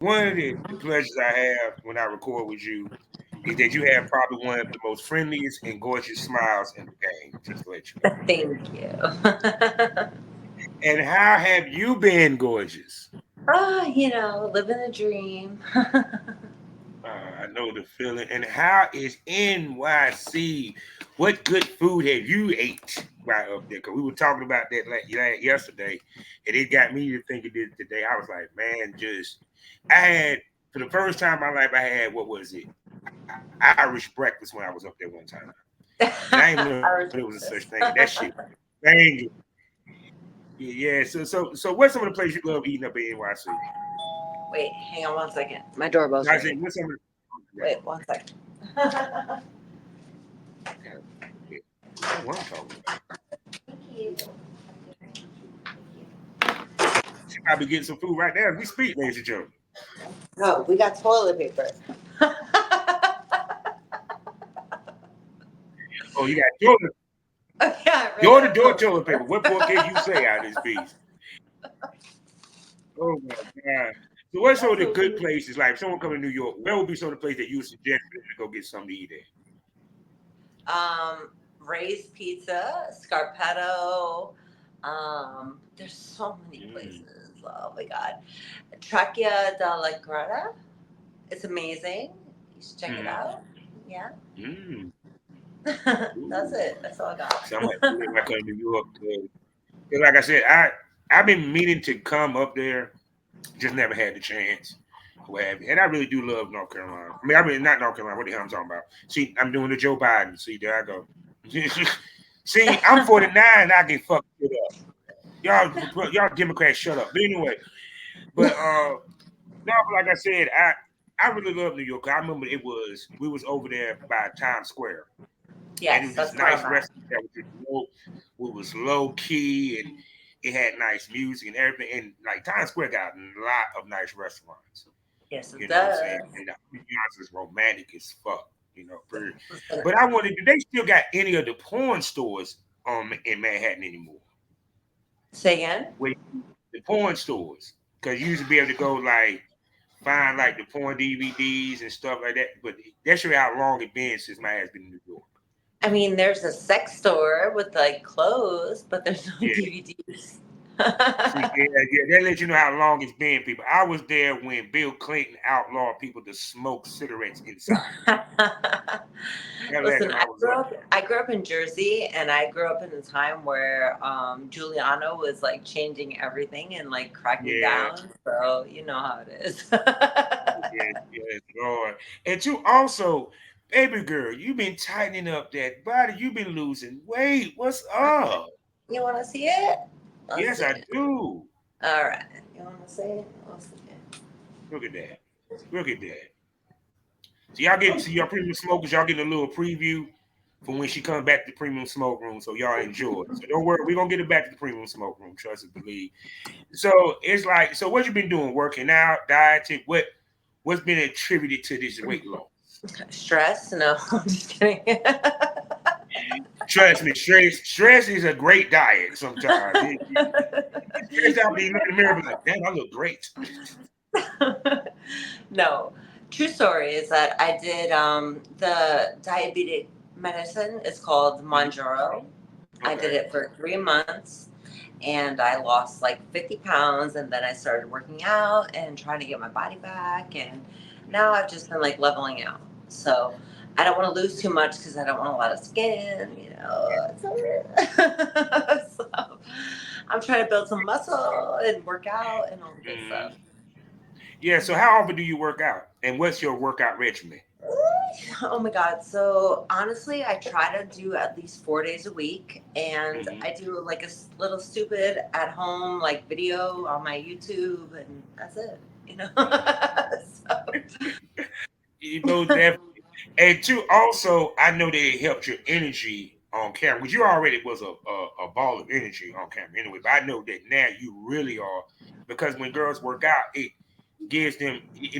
one of the pleasures I have when I record with you is that you have probably one of the most friendliest and gorgeous smiles in the game. Just to let you know. Thank you. And how have you been, gorgeous? Living the dream. I know the feeling. And how is NYC? What good food have you ate right up there? Because we were talking about that yesterday, and it got me to thinking this today. I was like, man, I had for the first time in my life, I had what was it? Irish breakfast when I was up there one time, and I didn't even know there was a such thing. That shit, banging. Yeah. So what's some of the places you love eating up in NYC? Wait, hang on 1 second. My doorbell's I said, ringing. what's some of Wait, 1 second. yeah, that's what I'm talking about. She probably getting some food right now as we speak, ladies and gentlemen. No, we got toilet paper. Oh, you got toilet, Yeah, right door now to it's door toilet toilet paper. paper. What more can you say out of this piece? Oh my god. So what's some of That's the what good we. places? Like if someone come to New York, where would be some of the places that you would suggest for them to go get something to eat at? Ray's Pizza, Scarpetto. There's so many Mm, places. Oh my god. Tracchia della Grata. It's amazing. You should check it mm, out. Yeah. mm. That's Ooh. it. That's all I got. So I'm like, when I come to New York, 'cause like I said, I've been meaning to come up there, just never had the chance. What have you. And I really do love North Carolina. I mean not North Carolina. What the hell I'm talking about? See, I'm doing the Joe Biden. See, there I go. See, I'm 49 and I get fucked it up. Y'all Democrats, shut up. But anyway, but no, like I said, I really love New York. I remember we was over there by Times Square, and it Yes, was this that's where nice I'm at. restaurant that was just it was low key and it had nice music and everything. And like Times Square got a lot of nice restaurants. Yes, it You know what I'm saying? does. And the ambiance is romantic as fuck. You know, period. Listen, But I wanted. Do they still got any of the porn stores in Manhattan anymore? say again. Wait, the porn stores, because you used to be able to go like find like the porn DVDs and stuff like that. But that's really how long it been since my ass been in New York. I mean, there's a sex store with like clothes, but there's no Yeah. DVDs. See, yeah, that lets you know how long it's been, people. I was there when Bill Clinton outlawed people to smoke cigarettes inside. That last Listen, time I was up I grew up in Jersey, and I grew up in a time where Giuliano was like changing everything and like cracking there. down. So you know how it is. Yes, yes, Lord. And you also, baby girl, you've been tightening up that body. You've been losing weight. What's up? You want to see it? Let's Yes, see I it. do. All right. You want to see it? Let's see it. Look at that. Look at that. So y'all get see y'all premium smokers, y'all getting a little preview for when she comes back to the premium smoke room. So y'all enjoy. So don't worry, we're gonna get it back to the premium smoke room, trust and believe. So it's like, so what you been doing? Working out, dieting, what's been attributed to this weight loss? Stress? No, I'm just kidding. Trust me, stress is a great diet sometimes. You get stressed out, but you look in the mirror and be like, damn, I look great. No. True story is that I did the diabetic medicine. It's called Mhm. Monjaro. I did Okay. it for 3 months and I lost like 50 pounds. And then I started working out and trying to get my body back. And now I've just been like leveling out. So I don't want to lose too much because I don't want a lot of skin, you know. So I'm trying to build some muscle and work out and all the good Mhm. stuff. Yeah, so how often do you work out? And what's your workout regimen? Oh my God. So honestly, I try to do at least 4 days a week. And Hmm. I do like a little stupid at home, like video on my YouTube. And that's it, you know? You know that. And two, also, I know that it helped your energy on camera, which you already was a ball of energy on camera anyway. But I know that now you really are, because when girls work out, it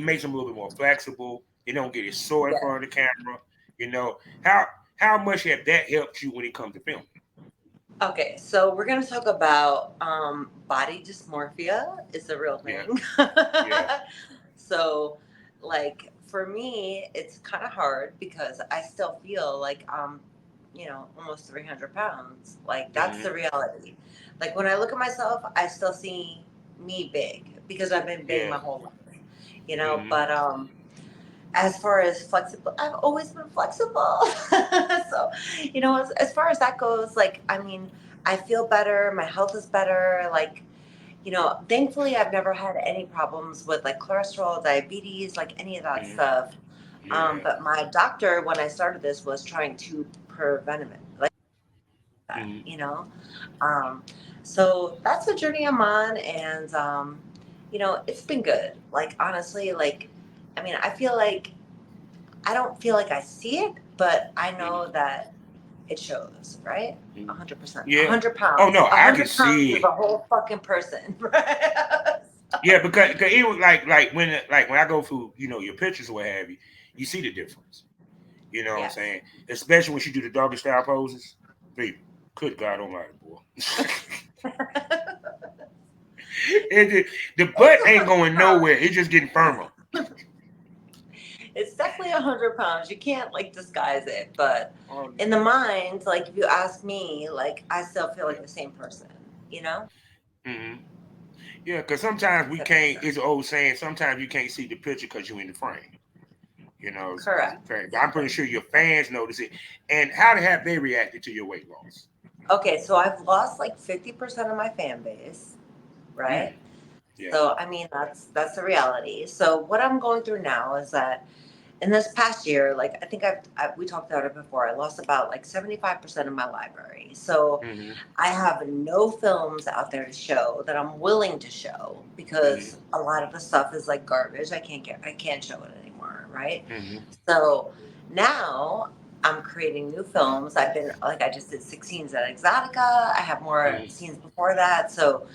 makes them a little bit more flexible. They don't get as sore in Yeah. front of the camera. You know how much have that helped you when it comes to filming? Okay, so we're going to talk about body dysmorphia is a real Yeah, thing. yeah. So, like for me, it's kind of hard because I still feel like I'm, almost 300 pounds. Like that's Mm-hmm. the reality. Like when I look at myself, I still see me big because I've been big Yeah. my whole life. Mm-hmm. But as far as flexible, I've always been flexible. So, as far as that goes, like, I mean, I feel better. My health is better. Like, thankfully, I've never had any problems with like cholesterol, diabetes, like any of that Mm-hmm. stuff. Yeah. But my doctor, when I started this, was trying to prevent it, like that, Mm-hmm. Um, so that's the journey I'm on, and it's been good. Like honestly, like, I mean, I don't feel like I see it, but I know Mm-hmm. that it shows, right? Mm-hmm. 100%. A Yeah. hundred Oh pounds. no, A I can hundred pounds see is it. a whole fucking person, right? Yeah, because it was like when I go through your pictures or what have you, you see the difference. You know what I'm Yes. saying? Especially when she do the doggy style poses. Baby, good God Almighty, boy. The butt It's a ain't hundred going nowhere. pounds. It's just getting firmer. It's definitely 100 pounds. You can't like disguise it, but Oh, in the mind, like if you ask me, like I still feel yeah. like the same person, you know? Hmm. Yeah, because sometimes we If that makes can't. It's sense. an old saying. Sometimes you can't see the picture because you're in the frame. It's a Correct. fact. But I'm Exactly. pretty sure your fans notice it. And how have they reacted to your weight loss? Okay, so I've lost like 50% of my fan base, right? Mm, yeah. So I mean that's the reality. So what I'm going through now is that in this past year, like I think we talked about it before. I lost about like 75% of my library. So Hmm. I have no films out there to show that I'm willing to show Hmm. because a lot of the stuff is like garbage. I can't show it anymore, right? Hmm. So now I'm creating new films. I've been like I just did 6 scenes at Exotica. I have more Hmm. scenes before that. So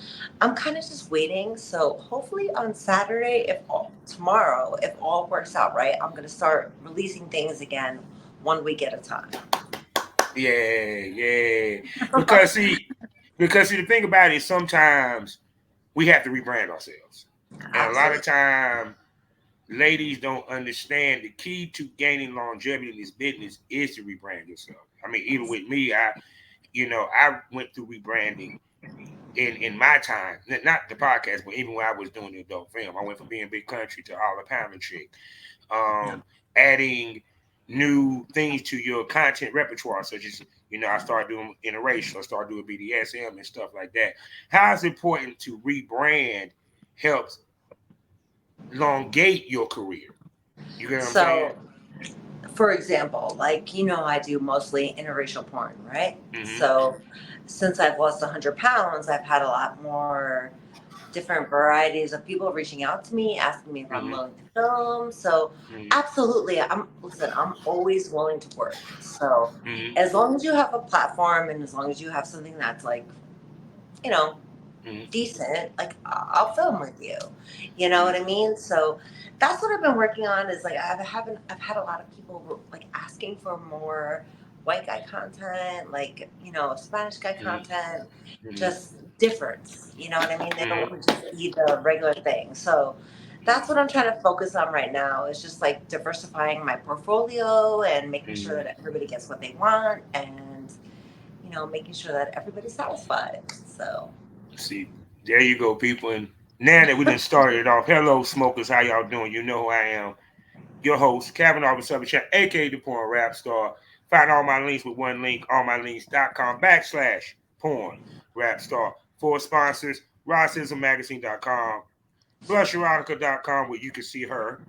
I'm kind of just waiting. So hopefully on Saturday, tomorrow, if all works out right, I'm gonna start releasing things again 1 week at a time. Yeah, yeah. Because see, the thing about it is sometimes we have to rebrand ourselves, and a lot of Absolutely. time ladies don't understand the key to gaining longevity in this business is to rebrand yourself. I mean, even with me, I went through rebranding in my time, not the podcast, but even when I was doing the adult film, I went from being big country to all the pound and chick, Yeah. adding new things to your content repertoire, such as I started doing interracial, I started doing BDSM and stuff like that. How is it important to rebrand helps elongate your career? You get what I'm saying? So for example, like I do mostly interracial porn, right? Mm-hmm. So since I've lost 100 pounds, I've had a lot more different varieties of people reaching out to me, asking me if I'm Mm-hmm. willing to film. So Mm-hmm. absolutely, I'm always willing to work. So Mm-hmm. as long as you have a platform and as long as you have something that's like, you know, Mm-hmm. decent, like I'll film with you. You know what Mm-hmm. I mean? So that's what I've been working on. Is like I've had a lot of people like asking for more white guy content, like Spanish guy content, Mm-hmm. just difference. You know what I mean? They don't Mm-hmm. want to just eat the regular thing. So that's what I'm trying to focus on right now. Is just like diversifying my portfolio and making sure Mm-hmm. that everybody gets what they want and making sure that everybody's satisfied. So. See, there you go, people. And now that we done started it off, hello, smokers. How y'all doing? You know who I am. Your host, Kevin Auburn Southern Chat, aka the Porn Rap Star. Find all my links with one link, allmylinks.com/porn rap star. For sponsors, racismmagazine.com, blusherotica.com, where you can see her.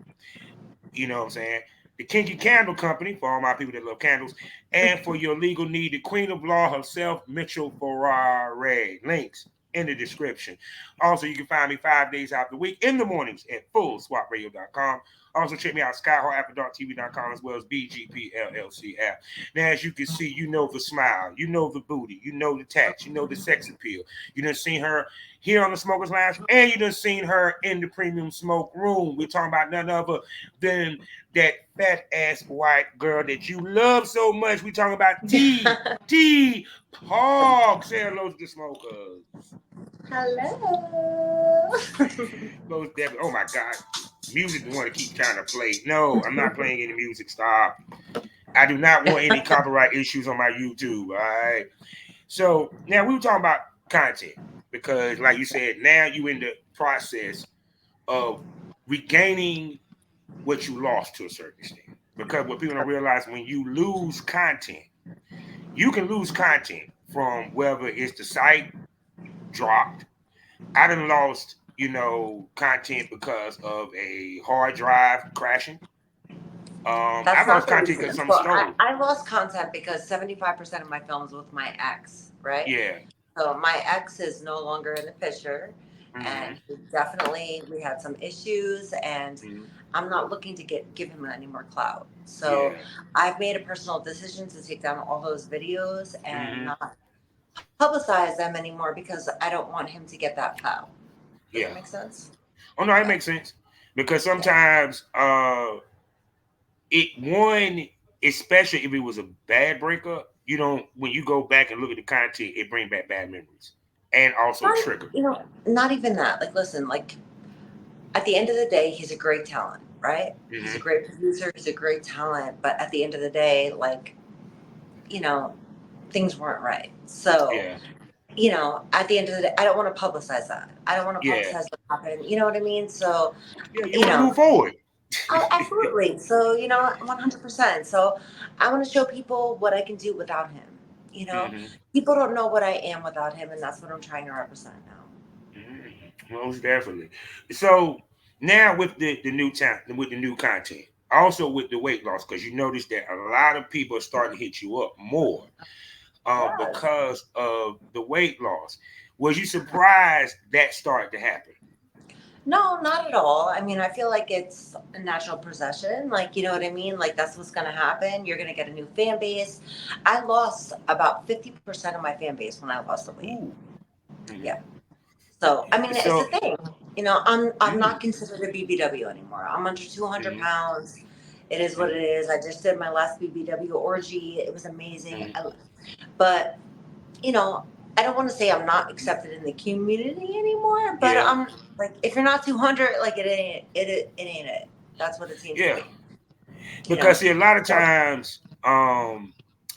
You know what I'm saying? The Kinky Candle Company, for all my people that love candles, and for your legal need, the Queen of Law herself, Mitchell Ferrari. Links in the description. Also, you can find me 5 days out the week in the mornings at fullswapradio.com. Also, check me out skyhawkafterdarktv.com as well as BGPLLC app. Now, as you can see, you know the smile, you know the booty, you know the tats, you know the sex appeal. You done seen her here on the Smokers Lounge, and you done seen her in the premium smoke room. We're talking about none other than that fat ass white girl that you love so much. We talking about Tee PAWG. Say hello to the smokers. Hello. Most definitely. Oh my God. music the one that keeps trying to play. No, I'm not playing any music. Stop. I do not want any copyright issues on my YouTube. All right. So now we were talking about content because, like you said, now you in the process of regaining what you lost to a certain extent. Because what people don't realize, when you lose content, you can lose content from whether it's the site dropped. I done lost, content because of a hard drive crashing. That's I've lost not the content because reason. something So I, stole. I lost content because 75% of my films with my ex, right? Yeah. So my ex is no longer in the picture, Hmm. and we had some issues, and Hmm. I'm not looking to give him any more clout. So Yeah. I've made a personal decision to take down all those videos and Hmm. not publicize them anymore because I don't want him to get that clout. Does that Yeah. make sense? Oh no, it Yeah. makes sense because Yeah. sometimes it one, especially if it was a bad breakup, you don't, when you go back and look at the content, it brings back bad memories and also Not, trigger. not even that. Like, listen, like at the end of the day, he's a great talent, right? He's a Hmm. great producer. He's a great talent. But at the end of the day, like, you know, things weren't right. So, Yeah. at the end of the day, I don't want to publicize that. I don't want to Yeah. publicize what happened. You know what I mean? So, Yeah. You you want to know, move forward. oh, absolutely. So, 100%. So, I want to show people what I can do without him. You know, Hmm. people don't know what I am without him, and that's what I'm trying to represent now. Most definitely. So now with the new time, with the new content, also with the weight loss, because you notice that a lot of people are starting to hit you up more Yes. because of the weight loss. Was you surprised that started to happen? No, not at all. I mean, I feel like it's a natural procession. Like, you know what I mean? Like, that's what's going to happen. You're going to get a new fan base. I lost about 50% of my fan base when I lost the weight. Ooh. Yeah. Hmm. So, I mean, it's a So, thing. I'm not mm, considered a BBW anymore. I'm under 200 mm, pounds. It is what it mm, is. I just did my last BBW orgy. It was amazing. mm, But you know, I don't want to say I'm not accepted in the community anymore, but yeah, I'm like, if you're not 200, like it ain't it. That's what it seems to yeah. be, you Because know. see, a lot of So, times,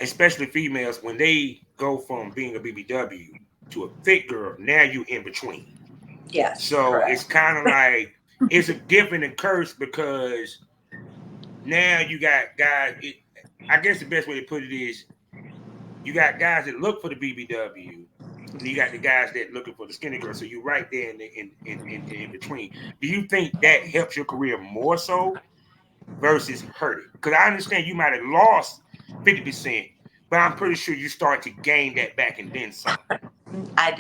especially females, when they go from being a BBW to a fit girl, now you in between. yes, So it's correct. kind of like it's a gift and a curse because now you got guys. I guess the best way to put it is you got guys that look for the BBW, and you got the guys that looking for the skinny girl. So you're right there in between. Do you think that helps your career more so versus hurt it? Because I understand you might have lost 50%, but I'm pretty sure you start to gain that back and then some. I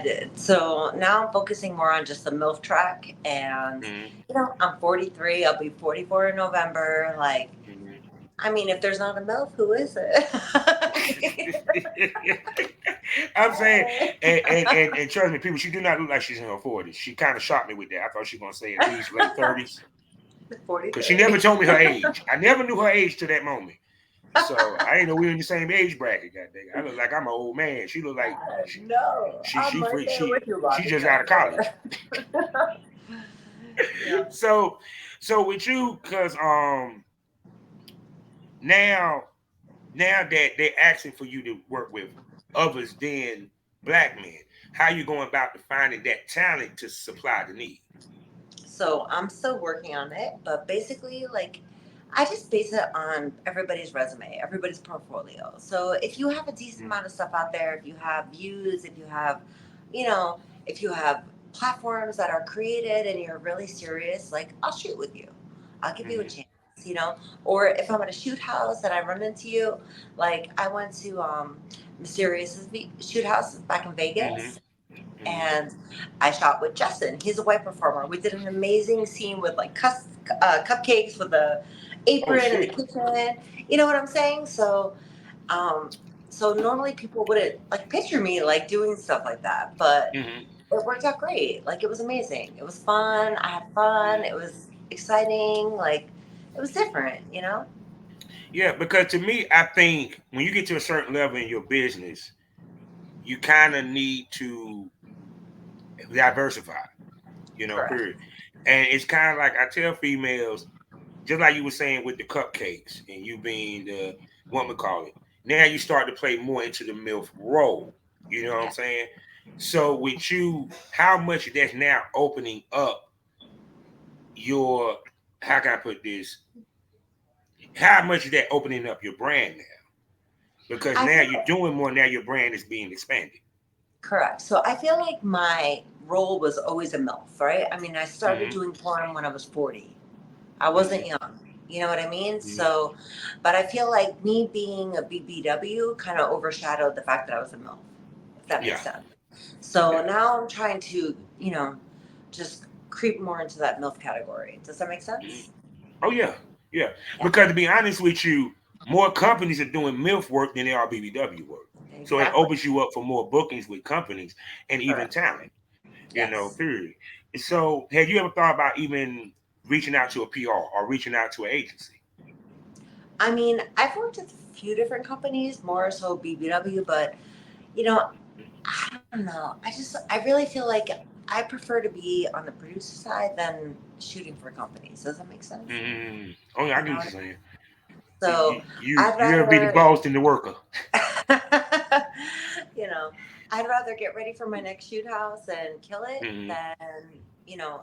did. So now I'm focusing more on just the MILF track, and Mm-hmm. I'm 43. I'll be 44 in November. Like, Mm-hmm. I mean, if there's not a MILF, who is it? I'm saying, and trust me, people, she do not look like she's in her 40s. She kind of shocked me with that. I thought she was gonna say at least late 30s because she never 43. told me her age. I never knew her age to that moment. So I didn't know we were in the same age bracket. God dang, I look like I'm an old man. She look like she No, she I'm she right free. there with you, She Bobby. just out I'm of college. there. Yeah. So with you, cause now that they're asking for you to work with others than black men, how you going about to finding that talent to supply the need? So I'm still working on it, but basically, like, I just base it on everybody's resume, everybody's portfolio. So if you have a decent Mm, amount of stuff out there, if you have views, if you have, you know, if you have platforms that are created and you're really serious, like, I'll shoot with you. I'll give you a mm, chance, Or if I'm at a shoot house and I run into you, like I went to Mysterious's shoot house back in mm, Vegas, mm. and I shot with Justin. He's a white performer. We did an amazing scene with like cupcakes with the Oh apron in the shit. kitchen. You know what I'm saying? Um, so normally people wouldn't like picture me like doing stuff like that, but Hmm. it worked out great. Like it was amazing. It was fun. I had fun. It was exciting. Like it was different. Yeah, because to me, I think when you get to a certain level in your business, you kind of need to diversify. Correct. Period. And it's kind of like I tell females, just like you were saying with the cupcakes and you being the what we call it. Now you start to play more into the MILF role. You know what I'm Yeah. saying? So with you, how much that's now opening up your how can I put this? How much is that opening up your brand now? Because I now feel you're doing more. Now your brand is being expanded. correct. So I feel like my role was always a MILF, right? I mean, I started Mm-hmm. doing porn when I was 40. I wasn't Mm-hmm. young. You know what I mean? Mm-hmm. So, but I feel like me being a BBW kind of overshadowed the fact that I was a MILF, if that makes Yeah. sense. So Yeah. now I'm trying to, just creep more into that MILF category. Does that make Mhm. sense? Oh yeah. Yeah. Yeah, Because to be honest with you, more companies are doing MILF work than they are BBW work. So it exactly. opens you up for more bookings with companies and even Correct. talent. Yes. Period. So have you ever thought about even reaching out to a PR or reaching out to an agency? I mean, I've worked with a few different companies, more so BBW, but you know, I don't know. I really feel like I prefer to be on the producer side than shooting for companies. Does that make sense? Mm. Oh yeah, I You get know what what you're I mean? saying. So I'd You ever be the rather, boss than the worker? you know, I'd rather get ready for my next shoot house and kill it Mm-hmm. than, you know,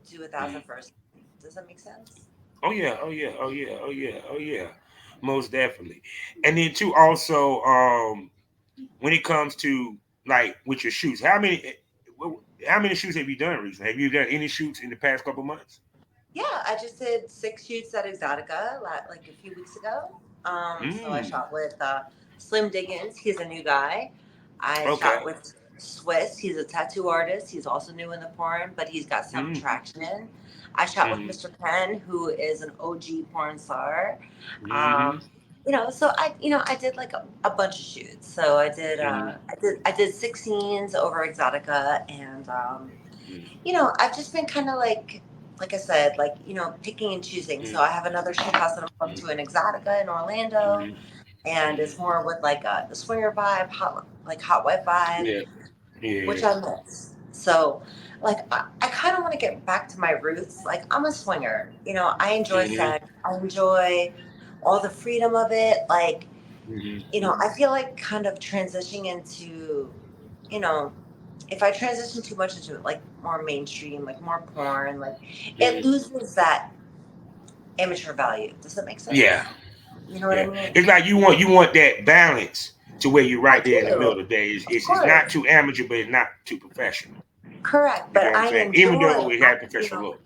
do a Mm-hmm. thousand first. Does that make sense? Oh yeah, oh yeah, oh yeah, oh yeah, oh yeah. Most definitely. And then too also when it comes to like with your shoots, how many shoots have you done recently? Have you done any shoots in the past couple months? Yeah, I just did 6 shoots at Exotica like a few weeks ago. So I Mm. shot with Slim Diggins. He's a new guy. I Okay. shot with Swiss. He's a tattoo artist. He's also new in the porn, but he's got some Mm. traction. I shot with Mm. Mr. Ken, who is an OG porn star. Mm. Um, so I did like a bunch of shoots. So Mm. I did 6 scenes over Exotica, and Mm. I've just been kind of like I said, like, picking and choosing. So Mm. I have another shoot house that I'm going to in Exotica in Orlando, Mm. and Mm. it's more with like the swinger vibe, hot wife vibe, Yeah. which Yeah. I miss. So, like, I kind of want to get back to my roots. Like, I'm a swinger. I enjoy Mm. sex. I enjoy all the freedom of it. Like, Mm. I feel like kind of transitioning into, you know, if I transition too much into like more mainstream, like more porn, like it Mm. loses that amateur value. Does that make sense? Yeah. You know what I Yeah. mean? It's like you want that balance to where you're I right there in the middle do, of the day. of It's not course, too amateur, but it's not too professional. correct. You know But what I'm I saying? Even enjoy. though it has professional look.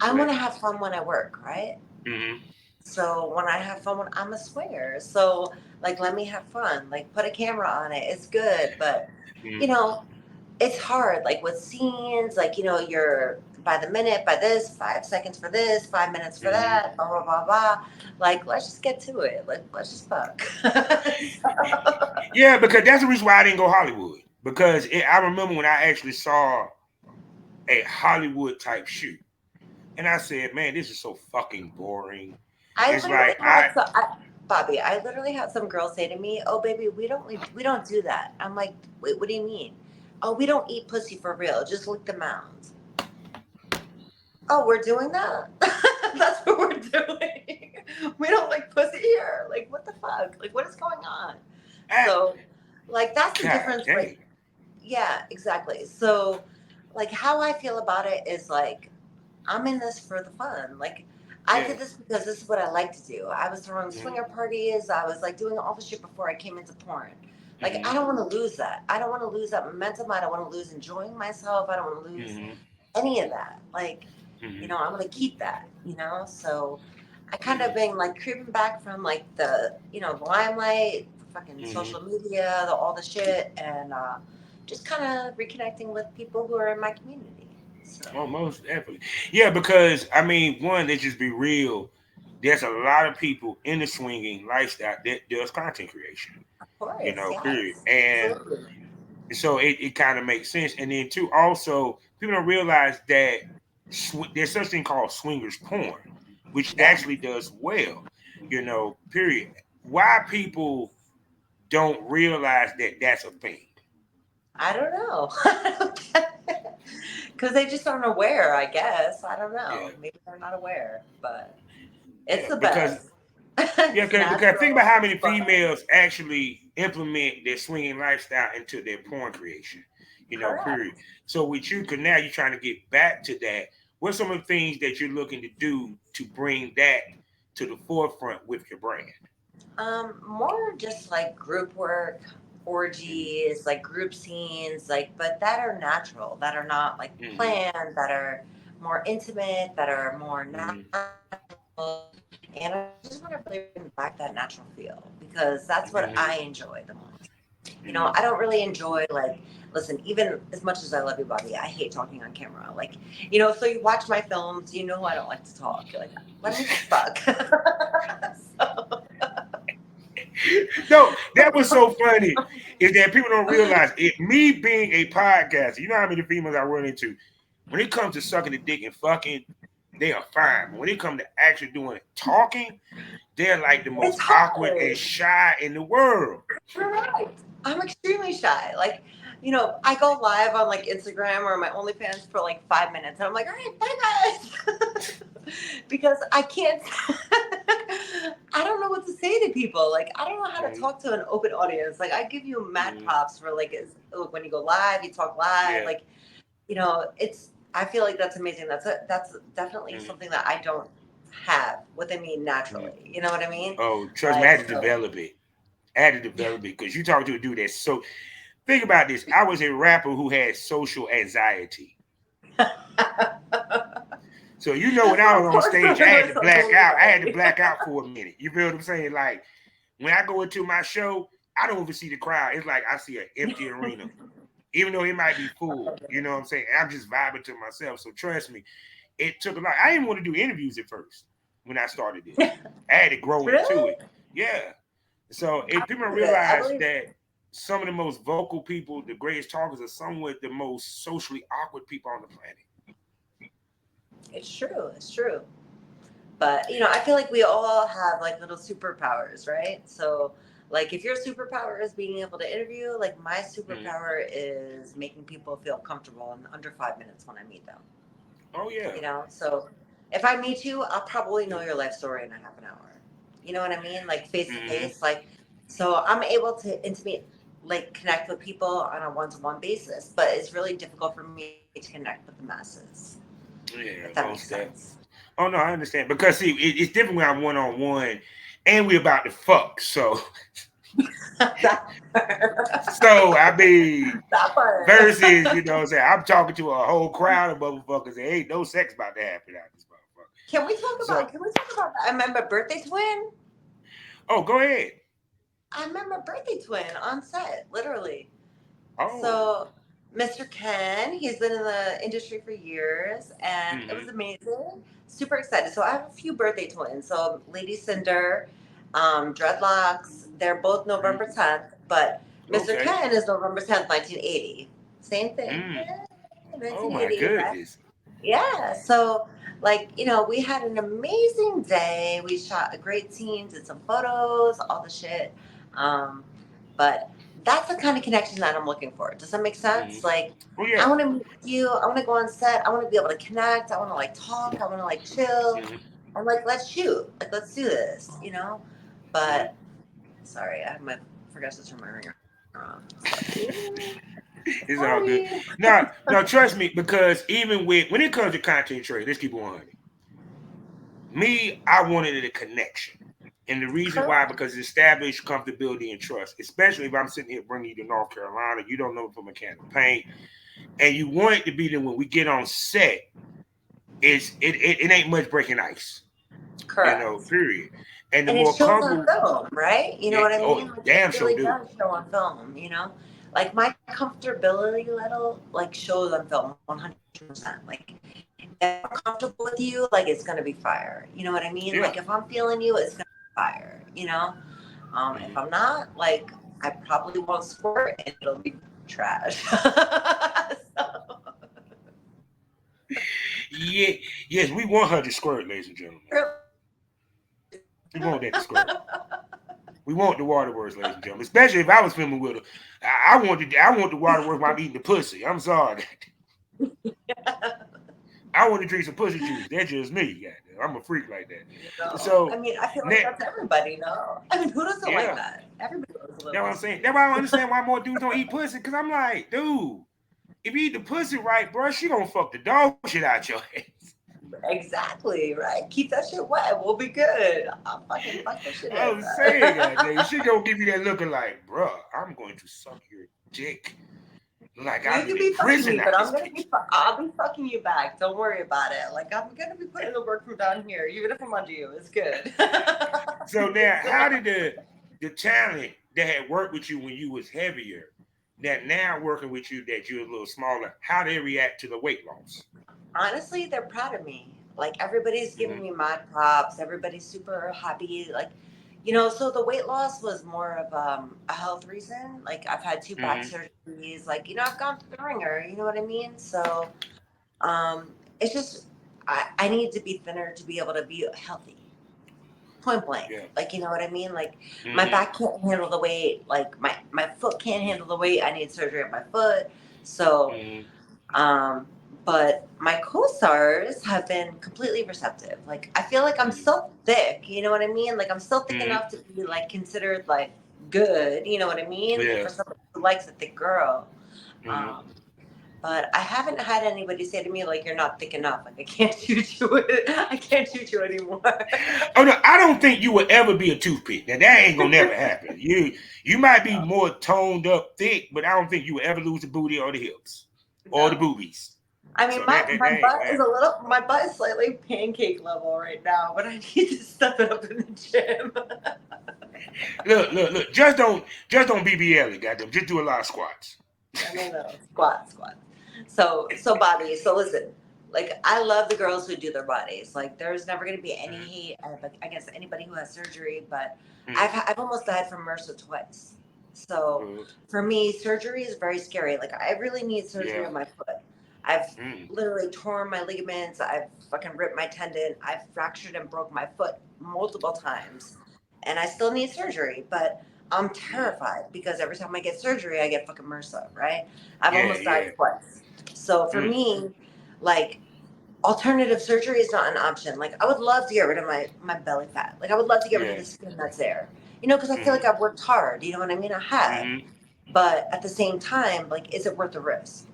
I Go want ahead. to have fun when I work, right? Mm-hmm. So when I have fun, when I'm a swinger, so like let me have fun. Like put a camera on it. It's good, but you Mm-hmm. know, it's hard. Like with scenes, like you're by the minute, by this, 5 seconds for this, 5 minutes for Mm-hmm. that, blah blah blah blah. Like let's just get to it. Like let's just fuck. Yeah, because that's the reason why I didn't go Hollywood. Because I remember when I actually saw a Hollywood type shoot, and I said, "Man, this is so fucking boring." I It's literally like had some, Bobby. I literally had some girls say to me, "Oh, baby, we don't do that." I'm like, "Wait, what do you mean?" "Oh, we don't eat pussy for real. Just lick the mounds." "Oh, we're doing that." That's what we're doing. We don't like pussy here. Like, what the fuck? Like, what is going on? I, So, like, that's the God difference. dang. Like, yeah, exactly. So, like, how I feel about it is like, I'm in this for the fun. Like, I Yeah. did this because this is what I like to do. I was throwing Mm-hmm. swinger parties. I was like doing all the shit before I came into porn. Like, Mm-hmm. I don't want to lose that. I don't want to lose that momentum. I don't want to lose enjoying myself. I don't want to lose Mm-hmm. any of that. Like, Mm-hmm. I want to keep that. So I kind of Mm-hmm. been like creeping back from like the limelight, fucking Mm-hmm. social media, all the shit, and just kind of reconnecting with people who are in my community. So, Almost definitely. Yeah, because I mean, one, let's just be real. There's a lot of people in the swinging lifestyle that does content creation. of course, Period. yes, And absolutely. so it kind of makes sense. And then two, also people don't realize that there's such thing called swingers porn, which Yeah, actually does well. Period. Why people don't realize that that's a thing? I don't know. Because they just aren't aware, I guess. I don't Yeah, know. Maybe they're not aware, but it's yeah, the because best. yeah, It's because think about natural. how It's many fun. females actually implement their swinging lifestyle into their porn creation, period. Correct. So with you, because now you're trying to get back to that. What's some of the things that you're looking to do to bring that to the forefront with your brand? More just like group work, orgies, like group scenes, like but that are natural, that are not like Mm-hmm. planned, that are more intimate, that are more Mm-hmm. natural. And I just want to really bring back that natural feel because that's what I Mm-hmm. enjoy the most. Mm-hmm. I don't really enjoy like listen, even as much as I love you, Bobby, I hate talking on camera. Like, so you watch my films, you know I don't like to talk. You're like, let me just fuck. So, No, that was so funny. Is that people don't realize it? Me being a podcaster, you know how many females I run into. When it comes to sucking the dick and fucking, they are fine. But when it comes to actually doing talking, they're like the it's most awkward and hard. shy in the world. Right. I'm extremely shy. Like, I go live on like Instagram or my OnlyFans for like 5 minutes and I'm like, all right, bye guys. Because I can't, I don't know what to say to people. Like, I don't know how to Mhm, talk to an open audience. Like, I give you mad mhm. props for like, look, when you go live, you talk live. Yeah. Like, I feel like that's amazing. That's definitely Mhm, something that I don't have within me mhm. naturally. You know what I mean? Oh, trust me, I Like, had to develop it. I had to develop it because you talking to a dude that's so. Think about this. I was a rapper who had social anxiety. So when I was of on course, stage, I had there's to social black out. I had to anxiety. black out for a minute. You feel what I'm saying? Like when I go into my show, I don't even see the crowd. It's like I see an empty arena, even though it might be full. You know what I'm saying? I'm just vibing to myself. So trust me, it took a lot. I didn't want to do interviews at first when I started this. I had to grow into Really? it. Yeah. So if I people believe it. I realize believe that some of the most vocal people, the greatest talkers, are somewhat the most socially awkward people on the planet. it's true. It's true. But I feel like we all have like little superpowers, right? So, like, if your superpower is being able to interview, like my Mhm. superpower is making people feel comfortable in under 5 minutes when I meet them. Oh yeah. So if I meet you, I'll probably know your life story in a half an hour. You know what I mean? Like face to Hmm. face. Like, so I'm able to intimate, like connect with people on a one-to-one basis, but it's really difficult for me to connect with the masses, if Yeah, that makes most sense. definitely. Oh no, I understand because see, it's different when I'm one on one, and we about to fuck. So, that so I mean, that part. versus what I'm saying, I'm talking to a whole crowd of motherfuckers. There ain't no sex about to happen out this motherfucker. Can we talk So, about? Can we talk about that? I remember birthday twin. oh, go ahead. I remember birthday twin on set, literally. Oh, So, Mr. Ken, he's been in the industry for years, and it was hmm, amazing. Super excited. So, I have a few birthday twins. So, Lady Cinder, dreadlocks. They're both November hmm. 10th, but Mr. Okay. Ken is November 10th, 1980. Same thing. Mm. Yeah, Oh my 1980. goodness. Yeah. So, like, we had an amazing day. We shot a great scene, did some photos, all the shit. Um, but that's the kind of connection that I'm looking for. Does that make Hmm. sense? Like, Oh I yeah. want to meet you. I want to go on set. I want to be able to connect. I want to like talk. I want to like chill. Hmm. And like, let's shoot. Like, let's do this. Hmm. But sorry, forgot to turn my ringer on. It's all Sorry. good. Now, now, trust me, because even when it comes to content trade, let's keep it 100. Me, I wanted a connection. And the reason why, Correct. because it established comfortability and trust, especially if I'm sitting here bringing you to North Carolina, you don't know me from a can of paint, and you want it to be there when we get on set, it ain't much breaking ice, Correct. period. And the And it more shows on comfortable, film, right? You know yeah, what I oh, mean? Like it damn sure really do. does show on film. Like my comfortability level like shows on film 100%. Like if I'm comfortable with you, like it's gonna be fire. You know what I mean? Like Yeah. if I'm feeling you, it's gonna be fire. If Mhm. I'm not, like I probably won't squirt and it'll be trash. So, Yeah, yes, we want her to squirt, ladies and gentlemen. We want that to squirt. We want the waterworks, ladies and gentlemen. Especially if I was filming with her. I want the waterworks while I'm eating the pussy. I'm sorry. I want to drink some pussy juice. That's just me. Goddamn. I'm a freak like that. I So, mean, I feel like ne- that's everybody, no? I mean, who doesn't like yeah, that? Everybody loves a little that's what I'm piece of saying. That's why I don't juice. understand why more dudes don't eat pussy. Because I'm like, dude, if you eat the pussy right, bro, she gonna fuck the dog shit out your ass. Exactly, right? Keep that shit wet. We'll be good. I'll fucking fuck the shit out I'm of saying, goddamn, that. she gonna give you that looking like, bro, I'm going to suck your dick like You I've been can in be fucking prison me, out but this bitch. I'll be fucking you back. Don't worry about it. Like I'm gonna be putting the work from down here, even if I'm under you. It's good. So now, how did the talent that had worked with you when you was heavier, that now working with you that you're a little smaller, how they react to the weight loss? Honestly, they're proud of me. Like everybody's Mm-hmm. giving me mad props. Everybody's super happy. Like, you know, so the weight loss was more of a health reason. Like I've had two back Mm-hmm. surgeries. Like, you know, I've gone through the ringer. You know what I mean? So it's just I need to be thinner to be able to be healthy. Point blank. Yeah. Like, you know what I mean? Like my Mm-hmm. back can't handle the weight. Like my foot can't handle the weight. I need surgery on my foot. So Mm-hmm. um, but my co-stars have been completely receptive. Like I feel like I'm still thick, you know what I mean? Like I'm still thick Mm-hmm. enough to be like considered like good, you know what I mean? Yeah. For somebody who likes a thick girl. Mm-hmm. Um, but I haven't had anybody say to me like you're not thick enough. Like I can't shoot you. I can't shoot you anymore. Oh no, I don't think you will ever be a toothpick. Now that ain't gonna never happen. You might be No, more toned up thick, but I don't think you will ever lose the booty or the hips or the no. boobies. I mean, So that my ain't gonna butt is a happen. little, my butt is slightly pancake level right now, but I need to step it up in the gym. Look. Just don't BBL it, goddamn. Just do a lot of squats. No. Squat. So body. So listen, like I love the girls who do their bodies. Like there's never going to be any hate against anybody who has surgery, but Mm-hmm. I've almost died from MRSA twice. So Mm-hmm. for me, surgery is very scary. Like I really need surgery Yeah. on my foot. I've Mm-hmm. literally torn my ligaments. I've fucking ripped my tendon. I've fractured and broke my foot multiple times, and I still need surgery. But I'm terrified because every time I get surgery, I get fucking MRSA, right? I've Yeah, almost died yeah. twice. So for Mm. me, like alternative surgery is not an option. Like I would love to get rid of my belly fat. Like I would love to get rid of Yeah. the skin that's there. You know, because I feel Mm-hmm. like I've worked hard. You know what I mean? I have. Mm-hmm. But at the same time, like, is it worth the risk?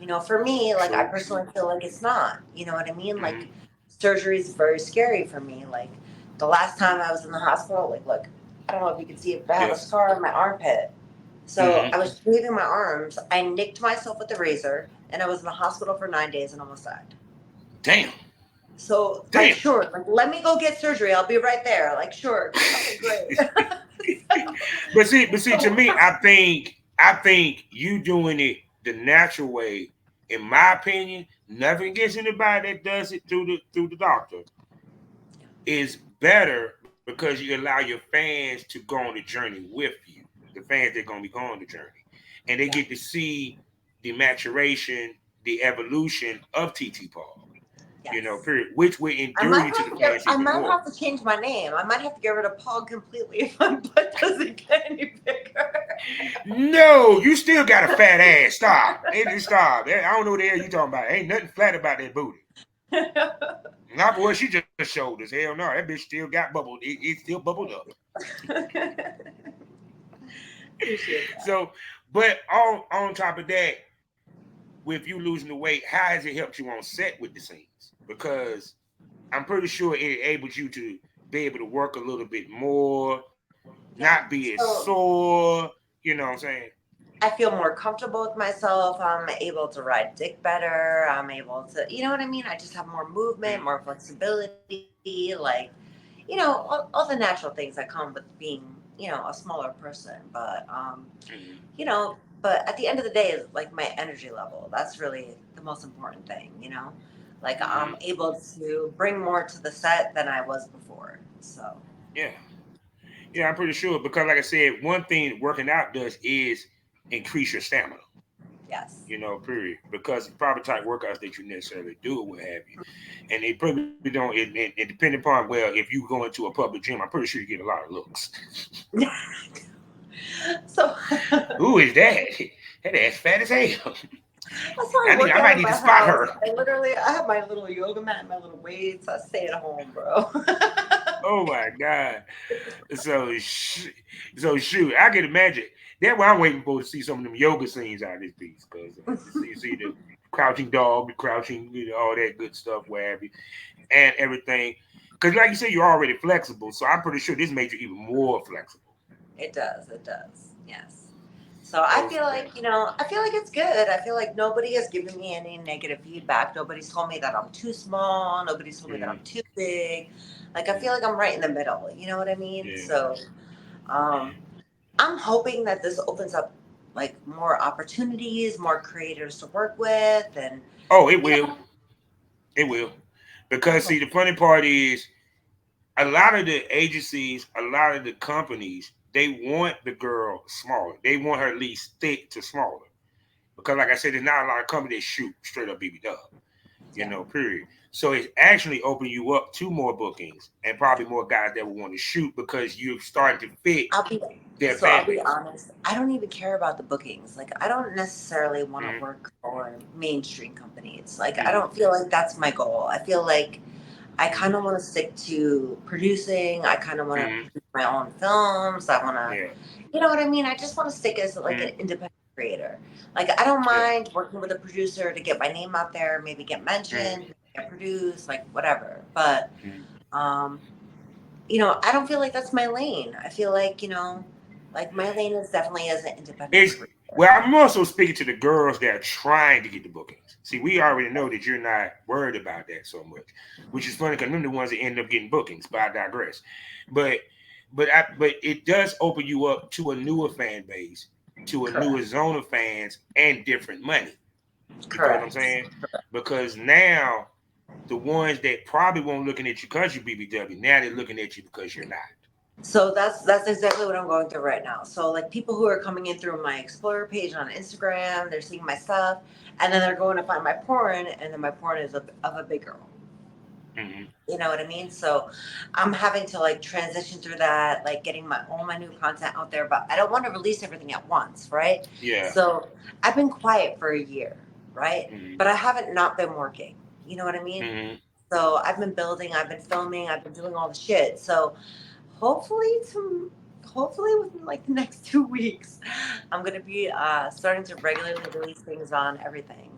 You know, for me, like I True. personally feel like it's not. You know what I mean? Mm-hmm. Like surgery is very scary for me. Like the last time I was in the hospital, like look, I don't know if you can see it, but I have a Yeah. scar on my armpit. So Mm-hmm. I was shaving my arms. I nicked myself with the razor, and I was in the hospital for 9 days and almost died. Damn. So, like, Damn. sure, like, let me go get surgery. I'll be right there. Like, sure, okay, great. But see, to so, me, I think you doing it the natural way, in my opinion, nothing against anybody that does it through the doctor, is better because you allow your fans to go on the journey with you. The fans that are gonna be going on the journey. And they yeah, get to see the maturation, the evolution of Tee Tee PAWG. yes. Period, which will endure you to the fans I even might more. have to change my name. I might have to get rid of Paul completely if my butt doesn't get any bigger. No, you still got a fat ass. Stop. Stop. I don't know what the hell you talking about. Ain't nothing flat about that booty. Not for what she just showed us. Hell no. That bitch still got bubbled. It still bubbled up. Appreciate that. So, but on top of that, with you losing the weight, how has it helped you on set with the scenes? Because I'm pretty sure it enables you to be able to work a little bit more, not Yeah. be as So sore. You know what I'm saying? I feel more comfortable with myself. I'm able to ride dick better. I'm able to, you know what I mean? I just have more movement, more flexibility, like, all the natural things that come with being, a smaller person. But, Mm-hmm. but at the end of the day, like my energy level, that's really the most important thing, Like Mm-hmm. I'm able to bring more to the set than I was before. So, Yeah. Yeah, I'm pretty sure because, like I said, one thing working out does is increase your stamina. yes. Period. Because the proper type workouts that you necessarily do or what have you, and they probably don't. It depending upon if you go into a public gym, I'm pretty sure you get a lot of looks. So, Who is that? That ass fat as hell. I started I working out might of need to my spot house. her. I have my little yoga mat and my little weights. I stay at home, bro. Oh my god. So so shoot, I can imagine. That's why I'm waiting for to see some of them yoga scenes out of this piece, because see the crouching dog, the crouching, all that good stuff, where have you, and everything. Because like you said, you're already flexible, so I'm pretty sure this made you even more flexible. It does. It does. Yes. So I Oh, feel so that. like, I feel like it's good. I feel like nobody has given me any negative feedback. Nobody's told me that I'm too small. Nobody's told me that I'm Mm, too big. Like, I feel mm, like I'm right in the middle. You know what I mean? yeah. So um, I'm hoping that this opens up like more opportunities, more creators to work with. And, Oh, it you will. know, It will. I'm Because see, hoping. the funny part is a lot of the agencies, a lot of the companies, they want the girl smaller. They want her at least thick to smaller. Because like I said, there's not a lot of companies that shoot straight up BB dub, Yeah. period. So it's actually open you up to more bookings and probably more guys that will want to shoot because you've started to fit I'll be their I'll fan be base. honest. I don't even care about the bookings. Like I don't necessarily want to Mm-hmm. work for mainstream companies. Like I Mm-hmm. don't feel like that's my goal. I feel like I kind Mm-hmm. of want to stick to producing. I kind of want to Mm-hmm. produce my own films. I want to, Yeah. you know what I mean? I just want to stick as like Mm-hmm. an independent creator. Like I don't Yeah. mind working with a producer to get my name out there, maybe get Mm-hmm. mentioned, get produced, like whatever. But Mm-hmm. um I don't feel like that's my lane. I feel like, like my lane is definitely as an independent It's creator. well, I'm also speaking to the girls that are trying to get the bookings. See, we already know that you're not worried about that so much, which is funny because they're the ones that end up getting bookings. But I digress. But but it does open you up to a newer fan base, to a newer Correct. zone of fans, and different money. You feel what I'm Correct. saying? Because now the ones that probably won't looking at you because you BBW, now they're looking at you because you're not. So that's exactly what I'm going through right now. So like people who are coming in through my Explorer page on Instagram, they're seeing my stuff, and then they're going to find my porn, and then my porn is of a big girl. Mm-hmm. You know what I mean? So I'm having to like transition through that, like getting all my new content out there, but I don't want to release everything at once, right? Yeah. So I've been quiet for a year, right? Mm-hmm. But I haven't not been working. You know what I mean? Mm-hmm. So I've been building, I've been filming, I've been doing all the shit. So hopefully to hopefully within like the next 2 weeks, I'm gonna be starting to regularly release things on everything.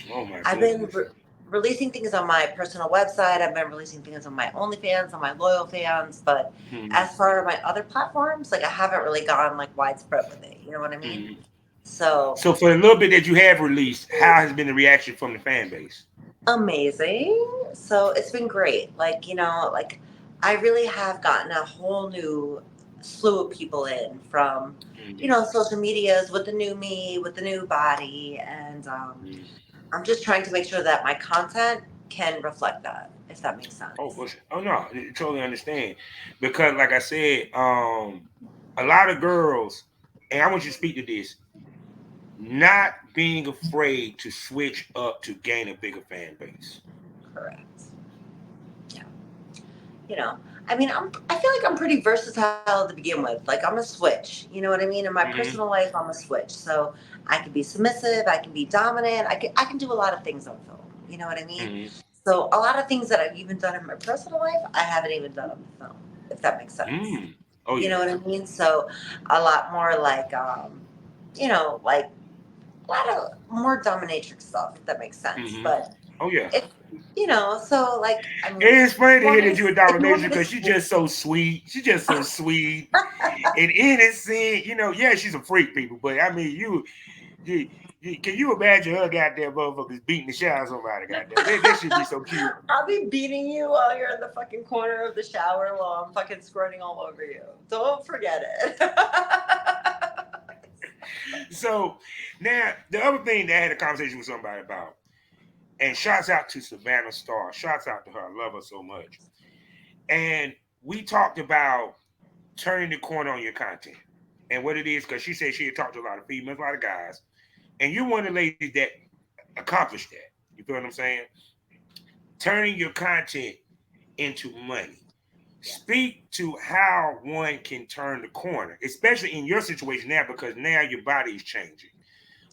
Oh my I've been goodness. releasing things on my personal website. I've been releasing things on my OnlyFans, on my loyal fans. But Mm-hmm. as far as my other platforms, like I haven't really gone like widespread with it. You know what I mean? Mm-hmm. So So for the little bit that you have released, how has been the reaction from the fan base? amazing. So it's been great. Like, like I really have gotten a whole new slew of people in from, Mm-hmm. social medias with the new me, with the new body. And Mm-hmm. I'm just trying to make sure that my content can reflect that, if that makes Oh, sense. oh no, I totally understand. Because like I said, a lot of girls, and I want you to speak to this, not being afraid to switch up to gain a bigger fan base. Correct. Yeah. You know, I mean, I feel like I'm pretty versatile to begin with. Like I'm a switch. You know what I mean? In my Mm-hmm. personal life, I'm a switch. So I can be submissive. I can be dominant. I can do a lot of things on film. You know what I mean? Mm-hmm. So a lot of things that I've even done in my personal life, I haven't even done on the film. If that makes sense. Mm. Oh You yeah. know what I mean? So a lot more like, like a lot of more dominatrix stuff. If that makes sense. Mm-hmm. But Oh yeah. if so like I mean, It's funny to hear that you a if you want dominatrix me to because she's just so sweet. She's just so sweet and innocent. Yeah, she's a freak, people. But I mean, you, can you imagine her goddamn motherfuckers beating the shit out of somebody? Goddamn, that should be so cute. I'll be beating you while you're in the fucking corner of the shower while I'm fucking squirting all over you. Don't forget it. So now the other thing that I had a conversation with somebody about, and shouts out to Savannah Starr. Shouts out to her. I love her so much. And we talked about turning the corner on your content and what it is, because she said she had talked to a lot of females, a lot of guys, and you're one of the ladies that accomplished that. You feel what I'm saying? Turning your content into money. Yeah. Speak to how one can turn the corner, especially in your situation now, because now your body is changing.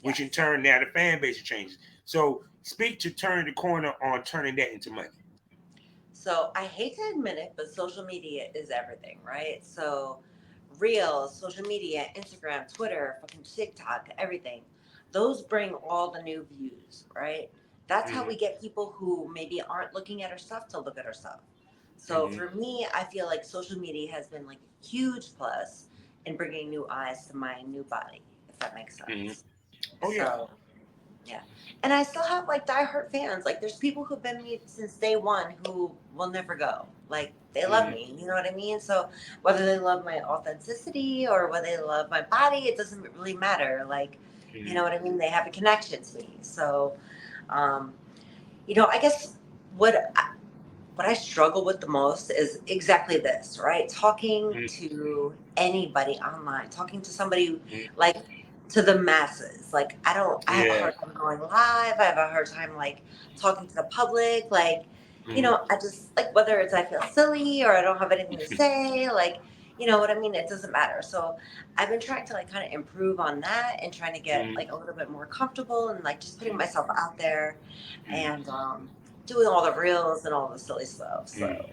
which in Yes. turn now the fan base changes. So speak to turning the corner on turning that into money. So I hate to admit it, but social media is everything, right? So Reels, social media, Instagram, Twitter, fucking TikTok, everything. Those bring all the new views, right? That's how we Mm-hmm. get people who maybe aren't looking at our stuff to look at our stuff. So Mm-hmm. for me, I feel like social media has been like a huge plus in bringing new eyes to my new body, if that makes Mm-hmm. sense. Oh yeah. So yeah. And I still have like diehard fans. Like there's people who've been me since day one who will never go. Like they love Mm-hmm. me. You know what I mean? So whether they love my authenticity or whether they love my body, it doesn't really matter. Like, you Mm-hmm. know what I mean? They have a connection to me. So um, I guess what what I struggle with the most is exactly this, right? Talking to anybody online, talking to somebody Mm-hmm. like to the masses. Like I have a Yeah. hard time going live. I have a hard time like talking to the public. Like, Mm-hmm. I just like whether it's I feel silly or I don't have anything to say, like, you know what I mean? It doesn't matter. So I've been trying to like kind of improve on that and trying to get Mm-hmm. like a little bit more comfortable and like just putting myself out there and Mm-hmm. doing all the reels and all the silly stuff. Mm-hmm. So,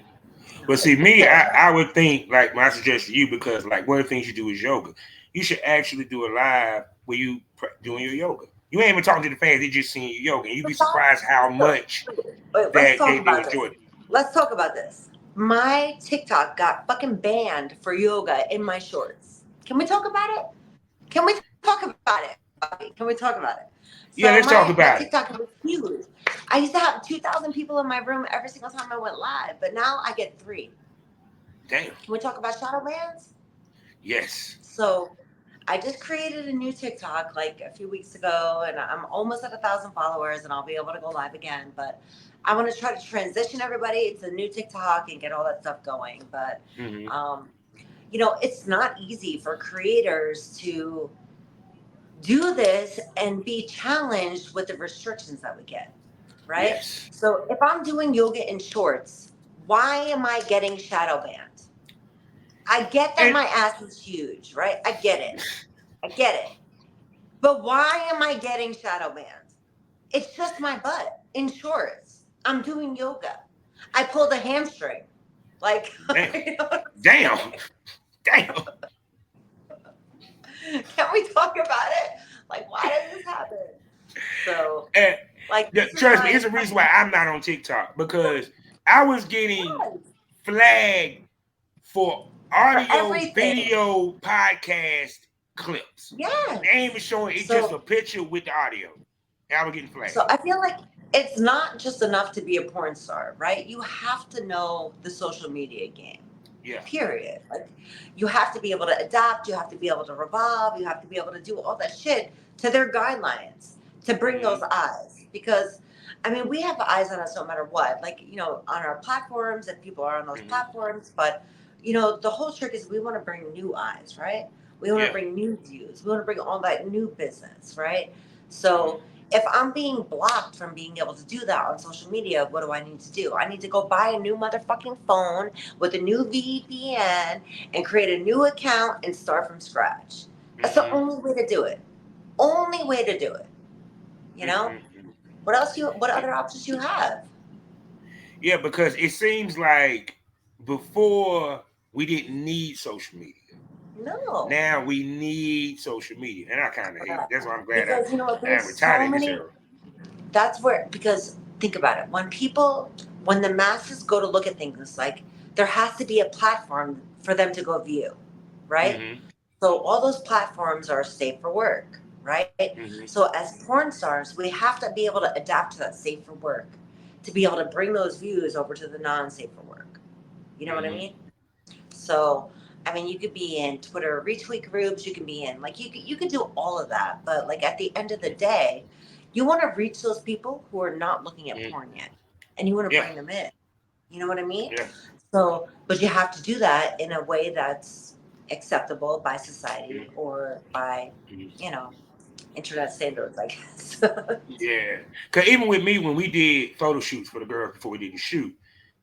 But see, it's me, there. I would think like my suggestion to you because like one of the things you do is yoga. You should actually do a live where you doing your yoga. You ain't even talking to the fans; they just seeing your yoga, and you'd be surprised how much Wait, let's that talk they about this. enjoy it. Let's talk about this. My TikTok got fucking banned for yoga in my shorts. Can we talk about it? Can we talk about it, Bobby? Can we talk about it? So Yeah, let's my talk TikTok about was it. huge. I used to have 2,000 people in my room every single time I went live, but now I get three. Damn. Can we talk about shadow bans? Yes. So I just created a new TikTok like a few weeks ago, and I'm almost at 1,000 followers, and I'll be able to go live again. But I want to try to transition everybody to the new TikTok and get all that stuff going. But Mm-hmm. um, it's not easy for creators to do this and be challenged with the restrictions that we get, right? Yes. So if I'm doing yoga in shorts, why am I getting shadow banned? I get that And my ass is huge, right? I get it. I get it. But why am I getting shadow banned? It's just my butt in shorts. I'm doing yoga. I pulled a hamstring. Like, damn, you know what I'm damn, saying? damn. Can we talk about it? Like, why did this happen? So, And like, yeah, this is trust me, it's my a reason why I'm not on TikTok because I was getting yes, flagged for for audio, everything. video, podcast clips. They ain't Yes. even showing it just a So, picture with the audio. And I was getting So flagged. I feel like it's not just enough to be a porn star, right? You have to know the social media game. Yeah. Period. Like you have to be able to adapt, you have to be able to revolve, you have to be able to do all that shit to their guidelines to bring those Mm-hmm. eyes. Because I mean, we have eyes on us no matter what. Like, on our platforms and people are on those Mm-hmm. platforms, but the whole trick is we want to bring new eyes, right? We want to Yeah. bring new views. We want to bring all that new business, right? So Mm-hmm. if I'm being blocked from being able to do that on social media, what do I need to do? I need to go buy a new motherfucking phone with a new VPN and create a new account and start from scratch. That's the Mm-hmm. only way to do it. Only way to do it. You know? Mm-hmm. What other options you have? Yeah, because it seems like before we didn't need social media. No. Now we need social media, and I kind of hate it. That's why I'm glad Because you know what? I There's retired so in this many. era. That's where, because think about it. When the masses go to look at things, like there has to be a platform for them to go view, right? Mm-hmm. So all those platforms are safe for work, right? Mm-hmm. So as porn stars, we have to be able to adapt to that safe for work to be able to bring those views over to the non-safe for work. You know what I Mm-hmm. mean? So I mean, you could be in Twitter retweet groups. You can be in like you could do all of that, but like at the end of the day, you want to reach those people who are not looking at Mm-hmm. porn yet, and you want to Yeah. bring them in. You know what I mean? Yeah. So, but you have to do that in a way that's acceptable by society Mm-hmm. or by, Mm-hmm. you know, internet standards, I guess. Yeah. Because even with me, when we did photo shoots for the girls before we did the shoot,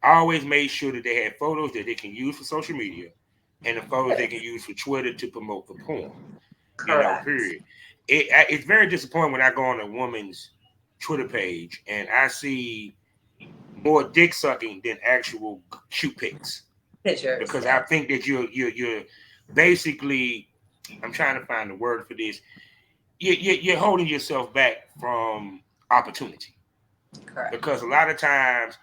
I always made sure that they had photos that they can use for social media and the photos they can use for Twitter to promote the porn. Correct. Period. it's very disappointing when I go on a woman's Twitter page and I see more dick sucking than actual cute pics. Pictures, Because I yes. think that you're basically, I'm trying to find the word for this. You're holding yourself back from opportunity Correct. because a lot of times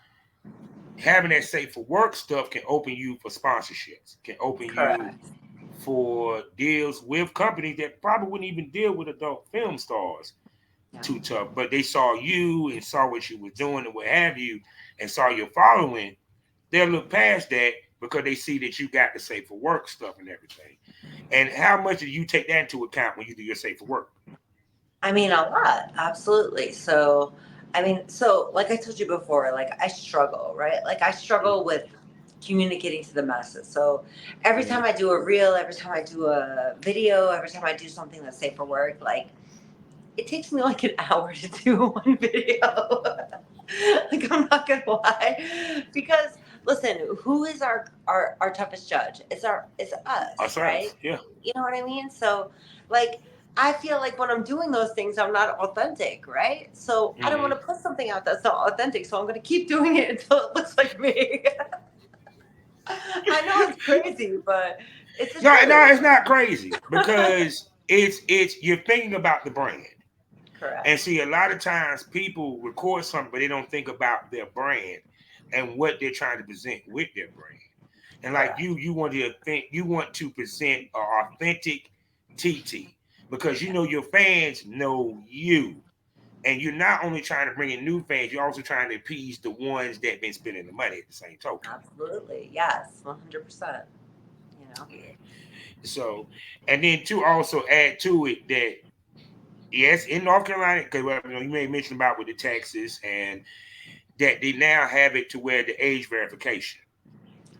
having that safe for work stuff can open you for sponsorships, can open you Correct. for deals with companies that probably wouldn't even deal with adult film stars Yeah. too tough, but they saw you and saw what you were doing and what have you, and saw your following. They'll look past that because they see that you got the safe for work stuff and everything. And how much do you take that into account when you do your safe for work? I mean, a lot, absolutely. So, I mean, so like I told you before, like I struggle, right? Like I struggle with communicating to the masses. So every Mm-hmm. time I do a reel, every time I do a video, every time I do something that's safe for work, like it takes me like an hour to do one video. Like I'm not gonna lie, because listen, who is our toughest judge? It's us, right? Ourselves, yeah. You know what I mean? So like I feel like when I'm doing those things, I'm not authentic, right? So I don't want Mm-hmm. to put something out that's not authentic. So I'm gonna keep doing it until it looks like me. I know it's crazy, but it's the No, no, truth. it's not crazy because it's you're thinking about the brand. And Correct. see, a lot of times people record something, but they don't think about their brand and what they're trying to present with their brand. And like Correct. you want to present an authentic TT because you know your fans know you. And you're not only trying to bring in new fans, you're also trying to appease the ones that been spending the money at the same token. Absolutely. Yes. 100%. You know? Yeah. So, and then to also add to it that yes, in North Carolina, because you may mention about with the Texas and that they now have it to where the age verification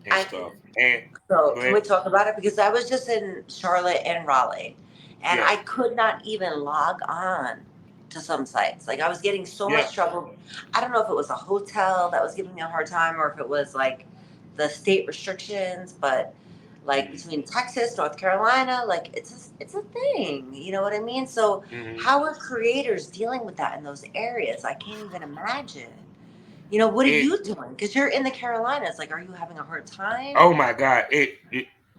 and And stuff. And so, go can ahead. we talk about it? Because I was just in Charlotte and Raleigh, and Yeah, I could not even log on to some sites. Like, I was getting so yeah. much trouble. I don't know if it was a hotel that was giving me a hard time or if it was like the state restrictions, but like Mm-hmm. between Texas, North Carolina, like it's a thing. You know what I mean? So, Mm-hmm. how are creators dealing with that in those areas? I can't even imagine. You know, what are It. you doing? Because you're in the Carolinas. Like, are you having a hard time? Oh my God. It.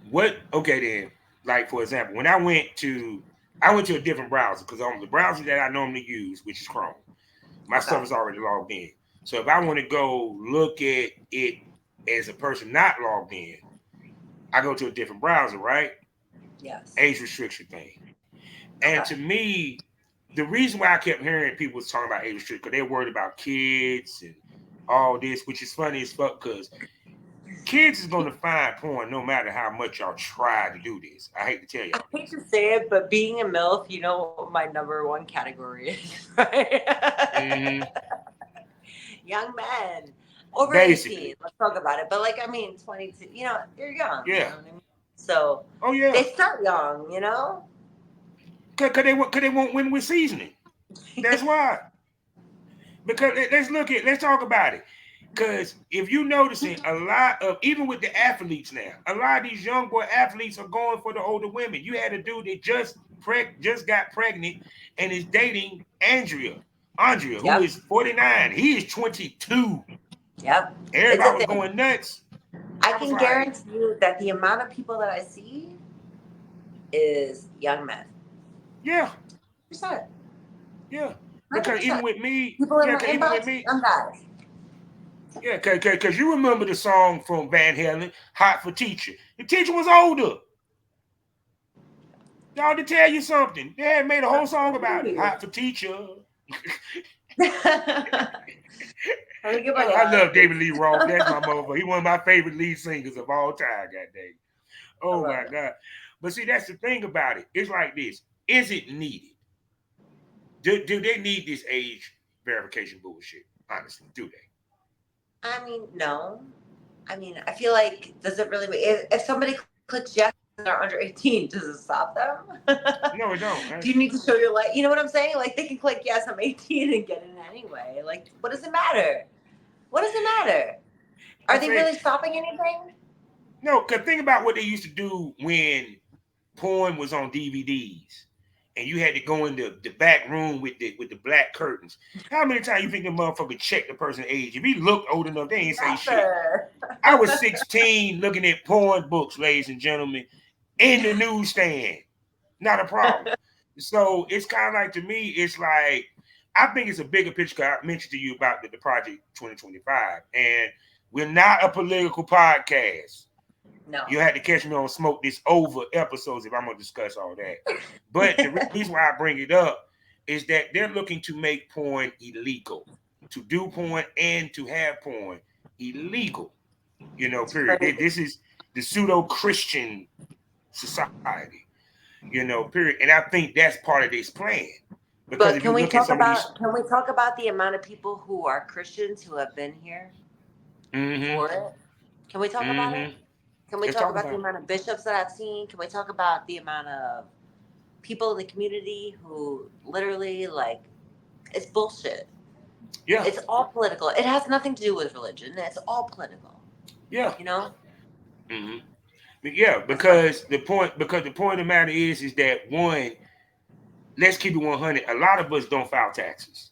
What? Okay then. Like for example, when I went to a different browser because on the browser that I normally use, which is Chrome, my Okay. stuff is already logged in. So if I want to go look at it as a person not logged in, I go to a different browser, right? Yes. Age restriction thing. And to Okay. me, the reason why I kept hearing people was talking about age restriction because they're worried about kids and all this, which is funny as fuck because kids is gonna find porn no matter how much y'all try to do this. I hate to tell I y'all hate this. to say it, but being a MILF, you know what my number one category is, right? Mm-hmm. Young men. Over 18. Basically, Let's talk about it. But like, I mean, 22, you know, they're young. You yeah. know what I mean? So Oh yeah. they start young, you know? Cause they won't win with seasoning. That's why. Because let's talk about it. Because if you noticing a lot of even with the athletes now, a lot of these young boy athletes are going for the older women. You had a dude that just got pregnant and is dating Andrea, who Yep. is 49. He is 22. Yep. It's a Everybody was thing. going nuts. I I was can like, guarantee you that the amount of people that I see is young men. yeah, 100%. yeah. Because 100%. People in yeah, my cause even with inbox, me, young guys. yeah, cause you remember the song from Van Halen, "Hot for Teacher." The teacher was older. Y'all to tell you something. They had made a whole song about it. Absolutely. Hot for teacher. Let me get my I love glasses. David Lee Roth. That's my motherfucker. He one of my favorite lead singers of all time, god dang. I Oh love my it. God. But see, that's the thing about it. It's like this. Is it needed? Do they need this age verification bullshit? Honestly, do they? I mean, no. I mean, I feel like, does it really, if somebody clicks yes and they're under 18, does it stop them? No, it don't, Do you need to actually. show your light? You know what I'm saying? Like, they can click yes, I'm 18 and get in anyway. Like, what does it matter? What does it matter? I Are they say really stopping anything? no, because think about what they used to do when porn was on DVDs and you had to go in the back room with the black curtains. How many times you think the motherfucker checked the person's age? If he looked old enough, they ain't say shit. Never. I was 16 looking at porn books, ladies and gentlemen, in the newsstand. Not a problem. So it's kind of like, to me, it's like, I think it's a bigger picture. 'Cause I mentioned to you about the project 2025, and we're not a political podcast. No. You had to catch me on Smoke This Over episodes if I'm gonna discuss all that. But the reason why I bring it up is that they're looking to make porn illegal, to do porn and to have porn illegal. You know, period. This is the pseudo-Christian society. You know, period. And I think that's part of this plan. Because But if you look at some of these, can we talk about the amount of people who are Christians who have been here for it? Can we talk about it? Can we let's talk talk about the about it. amount of bishops that I've seen? Can we talk about the amount of people in the community who literally, like, it's bullshit. Yeah, It's all political. It has nothing to do with religion. It's all political. yeah. You know? Mm-hmm. Yeah, That's fine. because the point of the matter is that, one, let's keep it 100. A lot of us don't file taxes.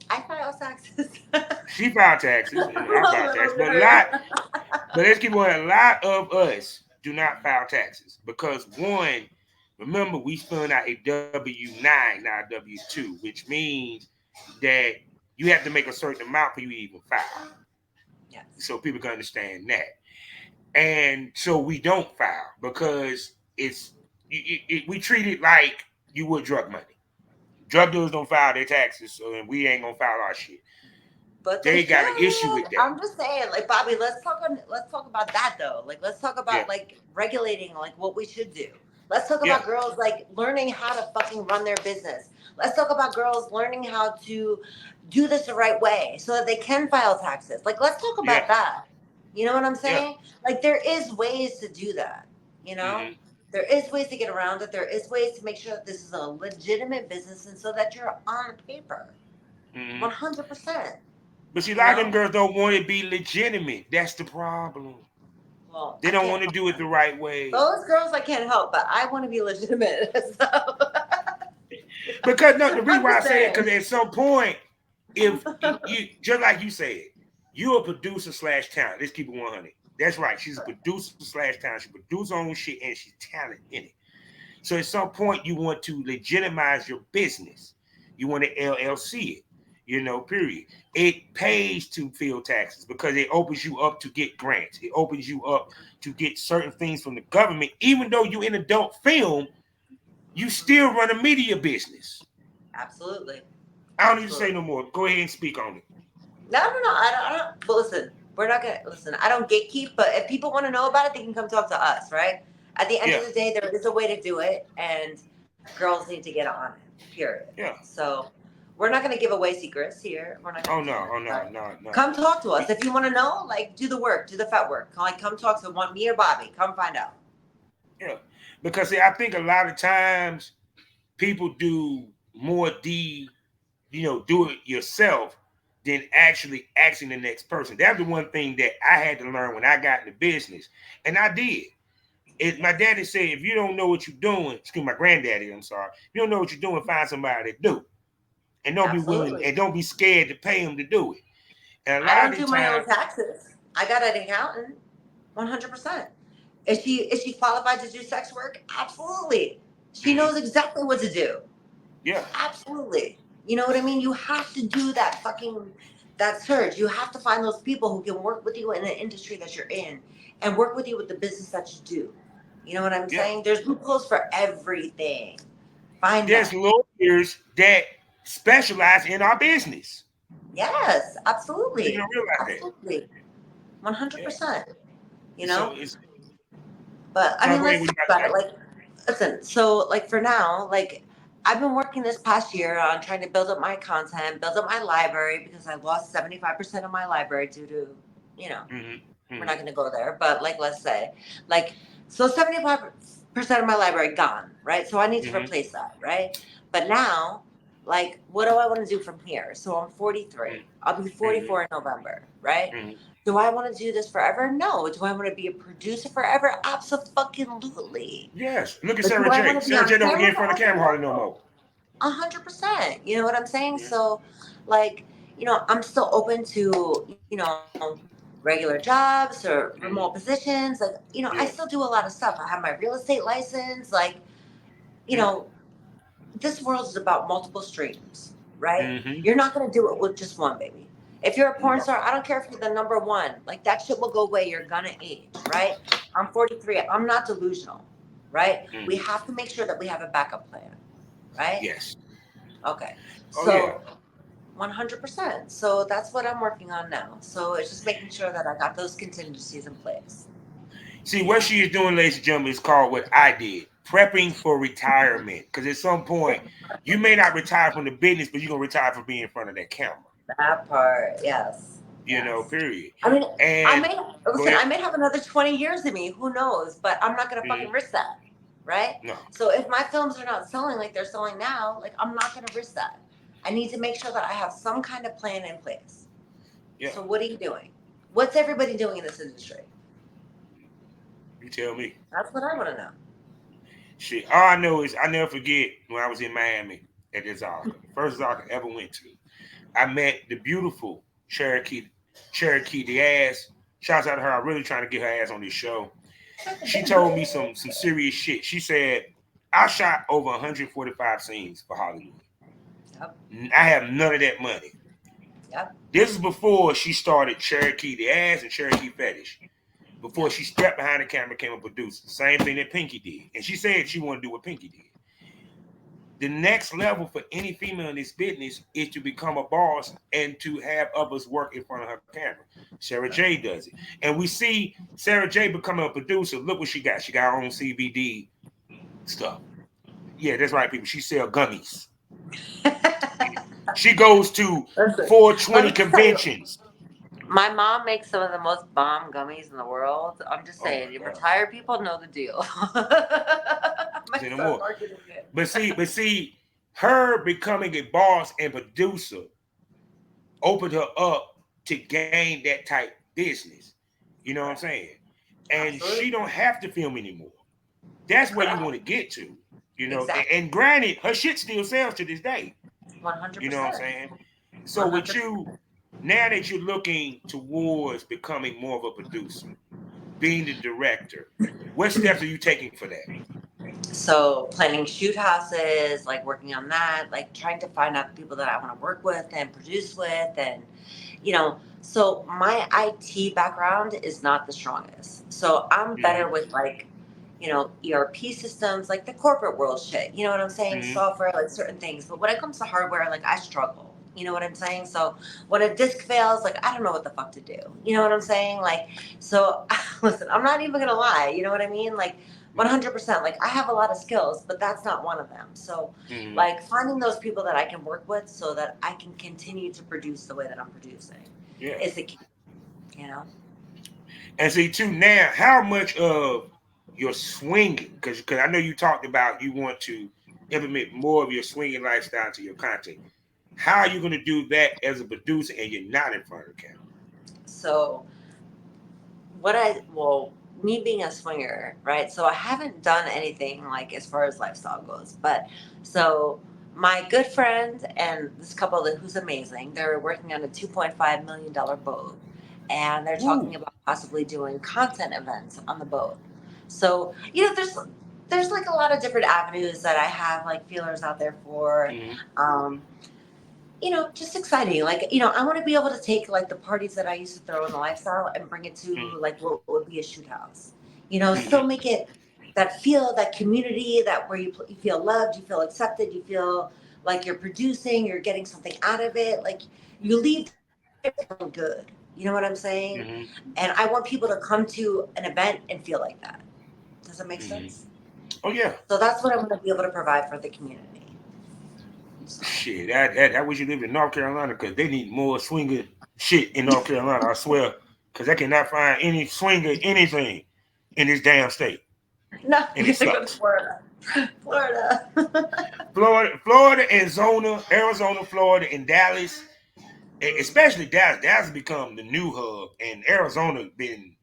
I file taxes. She filed taxes, and I A filed taxes, little but bit. let's keep it 100. A lot of us do not file taxes because, one, remember, we spun out a W-9, not a W-2, which means that you have to make a certain amount for you to even file. Yes. So people can understand that. And so we don't file because we treat it like you would drug money. Drug dealers don't file their taxes, so we ain't gonna file our shit. But they They got an issue should. with that. I'm just saying, like, Bobby, let's talk about that though. Like, let's talk Yeah, about, like, regulating, like, what we should do. Let's talk yeah, about girls, like, learning how to fucking run their business. Let's talk about girls learning how to do this the right way so that they can file taxes. Like, let's talk yeah, about that. You know what I'm yeah. saying? Like, there is ways to do that. You know, Mm-hmm, there is ways to get around it. There is ways to make sure that this is a legitimate business and so that you're on paper. mm-hmm. 100%. But see, a You lot of them know? girls don't want to be legitimate. That's the problem. Well, They I don't can't want to help do it that. the right way. Those girls I can't help, but I want to be legitimate. So Because no, the reason I'm why I just say that, saying. because at some point, if you just like you said, you're a producer slash talent. Let's keep it 100. That's right. She's a producer slash talent. She produces her own shit and she's talented in it. So at some point, you want to legitimize your business. You want to LLC it. You know, period. It pays to fill taxes because it opens you up to get grants. It opens you up to get certain things from the government. Even though you're in adult film, you still run a media business. Absolutely. I don't need to say Absolutely. no more. Go ahead and speak on it. No, no, no. I don't. But listen, we're not gonna listen. I don't gatekeep, but if people want to know about it, they can come talk to us, right? At the end Yeah, of the day, there is a way to do it, and girls need to get on it. Period. yeah. So we're not gonna give away secrets here. We're not Oh gonna do no, that. oh no, But no, no. come talk to us if you want to know. Like, do the work, do the fat work. Like, come talk to one me or Bobby. Come find out. Yeah, because see, I think a lot of times people do more do it yourself than actually asking the next person. That's the one thing that I had to learn when I got into business, and I did. My daddy said, if you don't know what you're doing, excuse my granddaddy, I'm sorry, if you don't know what you're doing, find somebody to do, and don't be willing, Absolutely. and don't be scared to pay him to do it. And a I lot don't of the do my time, own taxes. I got an accountant. 100%. Is she qualified to do sex work? Absolutely. She mm-hmm, knows exactly what to do. yeah, Absolutely. You know what I mean? You have to do that search. You have to find those people who can work with you in the industry that you're in and work with you with the business that you do. You know what I'm yeah. saying? There's loopholes for everything. Find There's them. lawyers that specialize in our business. Yes, People absolutely. don't realize that. Absolutely. Yeah. 100%. You So know? it's But I no, mean, go ahead. let's What you talk about about to it. say? Like, listen, so like for now, like I've been working this past year on trying to build up my content, build up my library because I lost 75% of my library due to, you know, Mm-hmm. we're Mm-hmm. not going to go there, but like let's say, like, so 75% of my library gone, right? So I need to Mm-hmm. replace that, right? But now, like, what do I want to do from here? So I'm 43. I'll be Mm-hmm. 44 in November, right? Mm-hmm. Do I want to do this forever? No. Do I want to be a producer forever? Absolutely. Yes. Look at But do Sarah I J. want to be Sarah on J don't get camera in front of forever? camera hardly no No. more. 100%. You know what I'm saying? Yeah. So, like, I'm still open to, regular jobs or remote Mm-hmm. positions. Like, I Yeah. still do a lot of stuff. I have my real estate license. Like, you Yeah. know, this world is about multiple streams, right? Mm-hmm. You're not going to do it with just one, baby. If you're a porn No. star, I don't care if you're the number one. Like, that shit will go away. You're going to age, right? I'm 43. I'm not delusional, right? We Mm-hmm. have to make sure that we have a backup plan, right? Yes. Okay. Oh yeah. So 100%. So that's what I'm working on now. So it's just making sure that I got those contingencies in place. See, what she is doing, ladies and gentlemen, is called what I did. Prepping for retirement. Because at some point, you may not retire from the business, but you're gonna retire from being in front of that camera. That part, yes. Yes. Period. I mean, I And may go listen. ahead. I may have another 20 years in me. Who knows? But I'm not gonna fucking Mm-hmm. risk that, right? No. So if my films are not selling like they're selling now, like I'm not gonna risk that. I need to make sure that I have some kind of plan in place. Yeah. So what are you doing? What's everybody doing in this industry? You tell me. That's what I want to know. Shit. All I know is I never forget when I was in Miami at this Oscar. The first Oscar I ever went to. I met the beautiful Cherokee Diaz. Shouts out to her. I'm really trying to get her ass on this show. She told me some serious shit. She said, I shot over 145 scenes for Hollywood. Yep. I have none of that money. Yep. This is before she started Cherokee Diaz and Cherokee Fetish. Before Yep. she stepped behind the camera, became a producer. Same thing that Pinky did. And she said she wanted to do what Pinky did. The next level for any female in this business is to become a boss and to have others work in front of her camera. Sarah J does it. And we see Sarah J becoming a producer. Look what she got. She got her own CBD stuff. Yeah, that's right, people. She sell gummies. She goes to Listen, let 420 me just tell you, conventions. my mom makes some of the most bomb gummies in the world. I'm just Oh my saying, God. retired people know the deal. My Say no son more. marketing it. But see, her becoming a boss and producer opened her up to gain that type business. You know what I'm Correct. saying? And she Absolutely. don't have to film anymore. That's where you want Correct. to get to. Exactly. And granted, her shit still sells to this day. You know what I'm 100%. saying? So with 100%. you, now that you're looking towards becoming more of a producer, being the director, what steps are you taking for that? So planning shoot houses, like working on that, like trying to find out the people that I want to work with and produce with, and so my IT background is not the strongest. So I'm better Mm-hmm. with like, ERP systems, like the corporate world shit. You know what I'm saying? Mm-hmm. Software, like certain things. But when it comes to hardware, like I struggle. You know what I'm saying? So when a disc fails, like I don't know what the fuck to do. You know what I'm saying? Like, so listen, I'm not even gonna lie. You know what I mean? Like 100%. Like I have a lot of skills, but that's not one of them. So Mm-hmm. like finding those people that I can work with so that I can continue to produce the way that I'm producing Yeah. is the key, you know? And see too now, how much of your swinging, because I know you talked about you want to implement more of your swinging lifestyle to your content. How are you going to do that as a producer and you're not in front of the camera? So well, me being a swinger, right? So I haven't done anything like as far as lifestyle goes, but so my good friend and this couple who's amazing, they're working on a $2.5 million boat, and they're Woo. talking about possibly doing content events on the boat. So there's like a lot of different avenues that I have like feelers out there for. Mm-hmm. Um, just exciting. Like, I want to be able to take like the parties that I used to throw in the lifestyle and bring it to like what would be a shoot house. Still Mm-hmm. make it that feel, that community, that where you feel loved, you feel accepted, you feel like you're producing, you're getting something out of it. Like you leave there feeling good. You know what I'm saying? Mm-hmm. And I want people to come to an event and feel like that. Does that make Mm-hmm. sense? Oh yeah. So that's what I'm going to be able to provide for the community. So. Shit, I wish you lived in North Carolina because they need more swinger shit in North Carolina. I swear, because I cannot find any swinger anything in this damn state, No, and we it gotta go to sucks. Florida. Florida. Florida, and Arizona, Florida, and Dallas. especially Dallas. Dallas has become the new hub, and Arizona been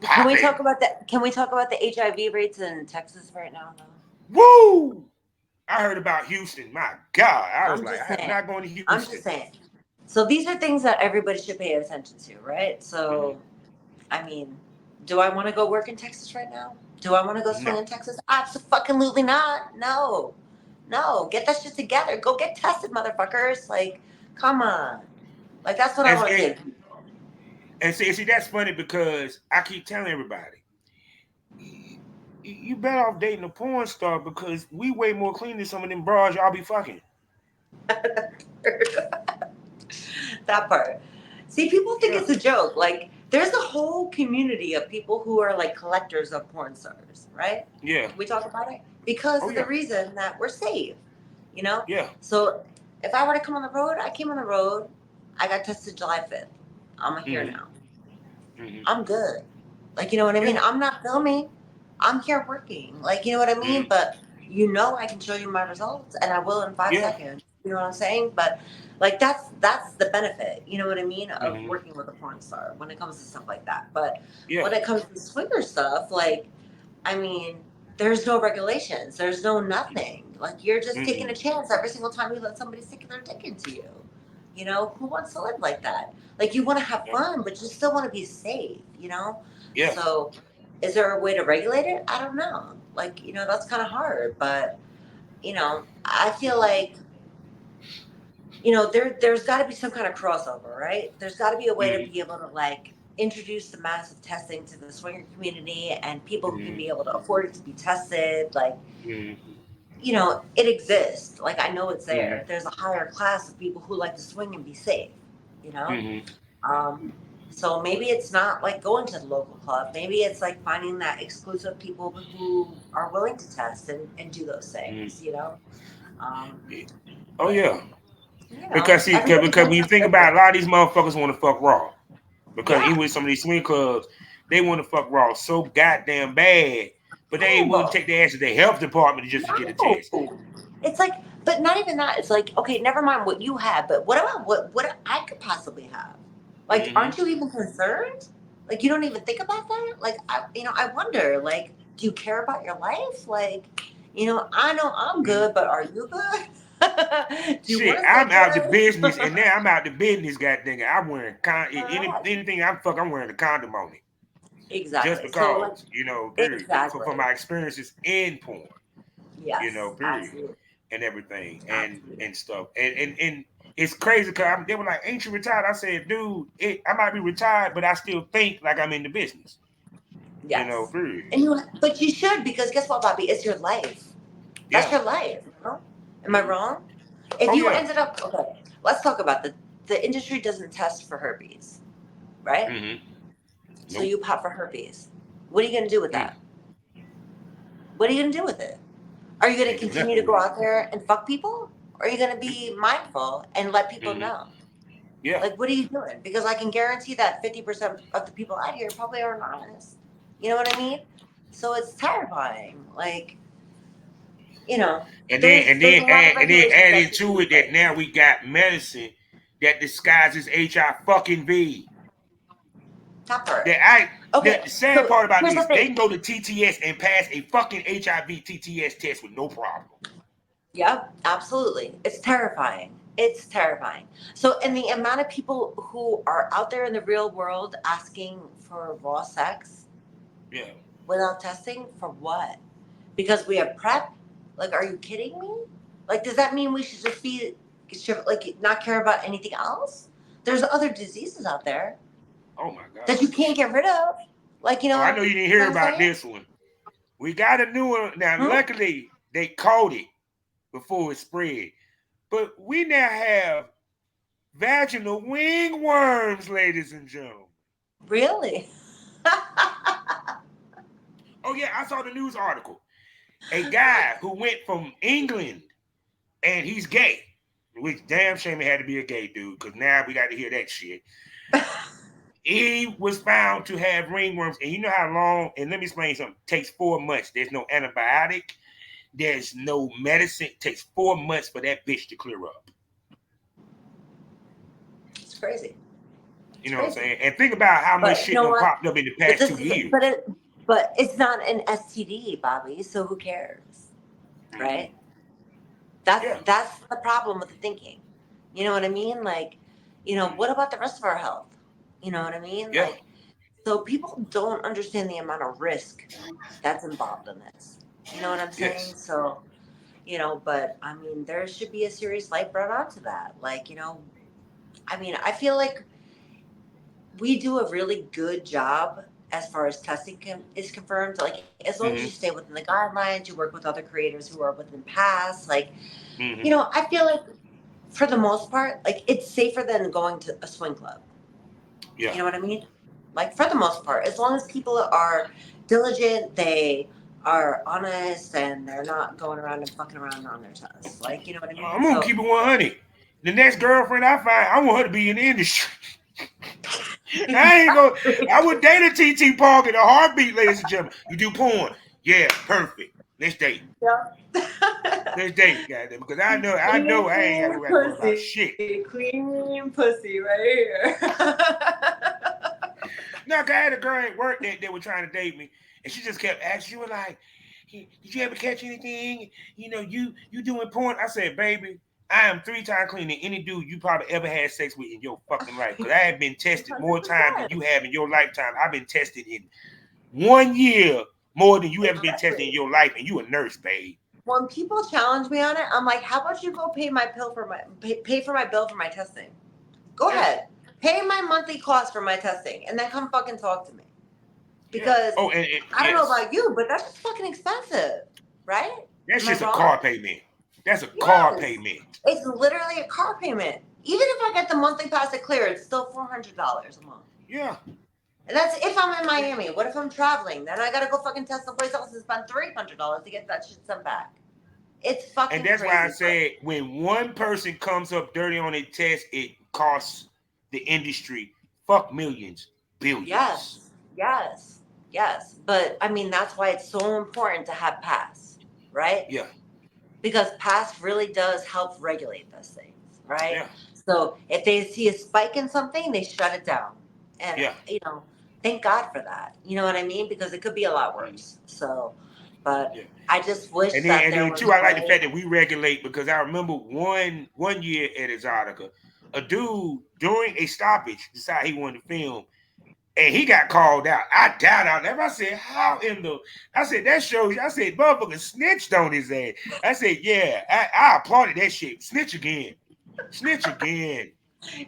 Can we popping. talk about that? Can we talk about the HIV rates in Texas right now? Though? Woo! I heard about Houston. My God, I was I'm like, just I'm saying. not going to I'm Houston. just saying. So these are things that everybody should pay attention to, right? Mm-hmm. So, I mean, do I want to go work in Texas right now? Do I want to go No. swing in Texas? Absolutely not. No, no. Get that shit together. Go get tested, motherfuckers. Like, come on. Like that's what I And, want to and, say. and see, that's funny because I keep telling everybody, you better off dating a porn star because we way more clean than some of them bras y'all be fucking. That part. See, people think Yeah, it's a joke. Like, there's a whole community of people who are like collectors of porn stars, right? yeah, Can we talk about it? Because oh of the yeah, reason that we're safe, you know? yeah. So, if I were to come on the road, I came on the road. I got tested July 5th. I'm here Mm-hmm. now. Mm-hmm. I'm good. Like, you know what I mean? Yeah. I'm not filming. I'm here working. Like, you know what I mean? Mm-hmm. But you know I can show you my results and I will in five Yeah. seconds. You know what I'm saying? But like that's the benefit, you know what I mean, of Mm-hmm. working with a porn star when it comes to stuff like that. But Yeah. when it comes to swinger stuff, like I mean, there's no regulations, there's no nothing. Like you're just taking Mm-hmm. a chance every single time you let somebody stick their dick into you. You know, who wants to live like that? Like you want to have Yeah. fun, but you still want to be safe, you know? Yeah. So is there a way to regulate it? I don't know. Like, you know, that's kind of hard, but you know, I feel like you know there's got to be some kind of crossover, right? There's got to be a way to Mm-hmm. be able to like introduce the massive testing to the swinger community and people who can Mm-hmm. be able to afford it to be tested. Like, Mm-hmm. you know, it exists. Like, I know it's Mm-hmm. there. There's a higher class of people who like to swing and be safe, you know? Mm-hmm. Um, so maybe it's not like going to the local club. Maybe it's like finding that exclusive people who are willing to test and do those things, you know? Um, Oh but, yeah. you know, Because see, everybody because does when you stuff think about it, different. a lot of these motherfuckers want to fuck raw. Because Yeah. even with some of these swing clubs, they want to fuck raw so goddamn bad, but they ain't willing to No. take their ass to the health department just to get a No. test. It's like, but not even that. It's like, okay, never mind what you have, but what about what I could possibly have? Like, Mm-hmm. aren't you even concerned? Like, you don't even think about that? Like, you know, I wonder, like, do you care about your life? Like, you know I'm Mm-hmm. good, but are you good? Do you Shit, want to I'm stay out the good? business, and now I'm out the business. Goddamn, I'm wearing Correct. anything I fuck. I'm wearing a condom on it, just Exactly. So, like, because period. For exactly. my experiences in porn, Yes, period, absolutely. and everything, Absolutely. and stuff, and it's crazy because they were like, "Ain't you retired?" I said, "Dude, I might be retired, but I still think like I'm in the business." Yes. Period. But you should, because guess what, Bobby? It's your life. That's Yeah. your life. You know? Am I Mm-hmm. wrong? If Oh you yeah. ended up okay, let's talk about the industry doesn't test for herpes, right? Mm-hmm. So Nope. you pop for herpes. What are you gonna do with Mm. that? What are you gonna do with it? Are you gonna Can't do continue nothing to with go it. out there and fuck people? Or are you gonna be mindful and let people Mm-hmm. know? Yeah. Like, what are you doing? Because I can guarantee that 50% of the people out here probably are honest. You know what I mean? So it's terrifying. Like, you know, there's a lot of And then regulations add that should be into in it that place. now we got medicine that disguises HIV fucking V. Top part. That I Okay, the sad so part about here's the this, they thing. can go to TTS and pass a fucking HIV TTS test with no problem. Yep, absolutely. It's terrifying. It's terrifying. So, and the amount of people who are out there in the real world asking for raw sex Yeah. without testing, for what? Because we have PrEP? Like, are you kidding me? Like, does that mean we should just be, like, not care about anything else? There's other diseases out there Oh my that God. you can't get rid of. Like, Oh, I know you didn't hear what I'm about saying? this one. We got a new one. Now, Hmm? luckily, they caught it before it spread. But we now have vaginal wingworms, ladies and gentlemen. Really? Oh, yeah, I saw the news article. A guy who went from England and he's gay, which damn shame it had to be a gay dude, because now we got to hear that shit. He was found to have ringworms, and you know how long, and let me explain something, it takes 4 months. There's no antibiotic, there's no medicine. It takes 4 months for that bitch to clear up. crazy. You know what I'm saying? And think about how much But you shit know done what? popped up in the But past this 2 is years. but it's not an STD, Bobby. So who cares, Mm-hmm. right? That's Yeah. that's the problem with the thinking. You know what I mean? Like, what about the rest of our health? You know what I mean? Yeah. Like, so people don't understand the amount of risk that's involved in this. You know what I'm saying? Yes. So, but I mean, there should be a serious light brought onto that. Like, I mean, I feel like we do a really good job as far as testing is confirmed. Like, as long as you Mm-hmm. stay within the guidelines, you work with other creators who are within past, like, Mm-hmm. I feel like for the most part, like, it's safer than going to a swing club. Yeah. You know what I mean? Like, for the most part, as long as people are diligent, they are honest, and they're not going around and fucking around on their tests. Like, you know what I mean? I'm gonna So, keep it 100. The next girlfriend I find, I want her to be in the industry. I ain't gonna. I would date a Tee Tee PAWG in a heartbeat, ladies and gentlemen. You do porn, yeah, perfect. Let's date. yeah. Let's date, goddamn. Because I know, I ain't got to Clean worry about shit. clean pussy right here. No, cause I had a girl at work that was trying to date me, and she just kept asking. She was like, "Did you ever catch anything? You doing porn?" I said, "Baby, I am 3 times cleaner than any dude you probably ever had sex with in your fucking life. Because I have been tested more times than 100%. you have in your lifetime. I've been tested in 1 year more than you ever been tested in Exactly. your life, and you a nurse, babe." When people challenge me on it, I'm like, "How about you go pay for my bill for my testing? Go Yeah, ahead, pay my monthly cost for my testing, and then come fucking talk to me." yeah. Because Oh, and I don't know yes, about you, but that's just fucking expensive, right? that's Am I just a wrong? car payment. That's a car Yes. payment. It's literally a car payment. Even if I get the monthly pass to clear, it's still $400 a month. Yeah, And that's if I'm in Miami. What if I'm traveling? Then I gotta go fucking test someplace else and spend $300 to get that shit sent back. It's and fucking that's why I crazy. But said when one person comes up dirty on a test, it costs the industry fuck millions, billions. yes, yes, yes. But I mean, that's why it's so important to have pass, right? Yeah, Because pass really does help regulate those things, right? yeah, So if they see a spike in something, they shut it down. And, yeah. thank God for that. You know what I mean? Because it could be a lot Mm, worse. So, but yeah. I just wish And then that and there then was too, a I like the way. fact that we regulate because I remember one year at Exotica, a dude during a stoppage decided he wanted to film. And he got called out. I doubt out there. I said, how in the I said that shows you. I said, motherfucker snitched on his ass. I said, yeah, I applauded that shit. Snitch again. Snitch again.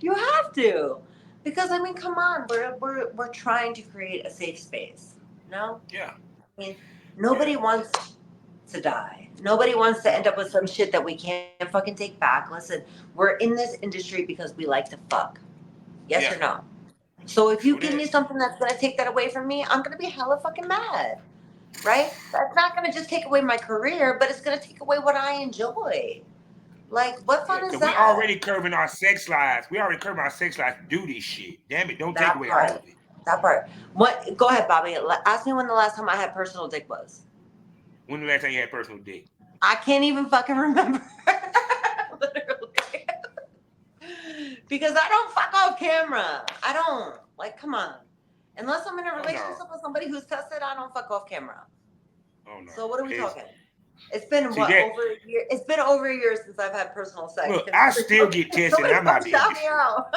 You have to. Because I mean, come on, we're trying to create a safe space. No? Yeah, I mean, yeah, nobody wants to die. Nobody wants to end no. up with some shit that we can't fucking take back. Listen, we're in this industry because we like to fuck. Yes or Yeah, no? So if you true give that. me something that's gonna take that away from me, I'm gonna be hella fucking mad. Right? That's not gonna just take away my career, but it's gonna take away what I enjoy. Like, what Yeah, fun is because we that? already curving our sex lives. We already curving our sex lives to do this shit. Damn it, don't take That away all part. of it. That part. What? Go ahead, Bobby. Ask me when the last time I had personal dick was. When the last time you had personal dick? I can't even fucking remember. Literally. Because I don't fuck off camera. I don't. Like, come on. Unless I'm in a Oh no. relationship with somebody who's tested, I don't fuck off camera. Oh no. So what are we It's, talking? It's been see what, that over a year? It's been over a year since I've had personal sex. look, I still get tested and Somebody I'm come out the shout me industry. out.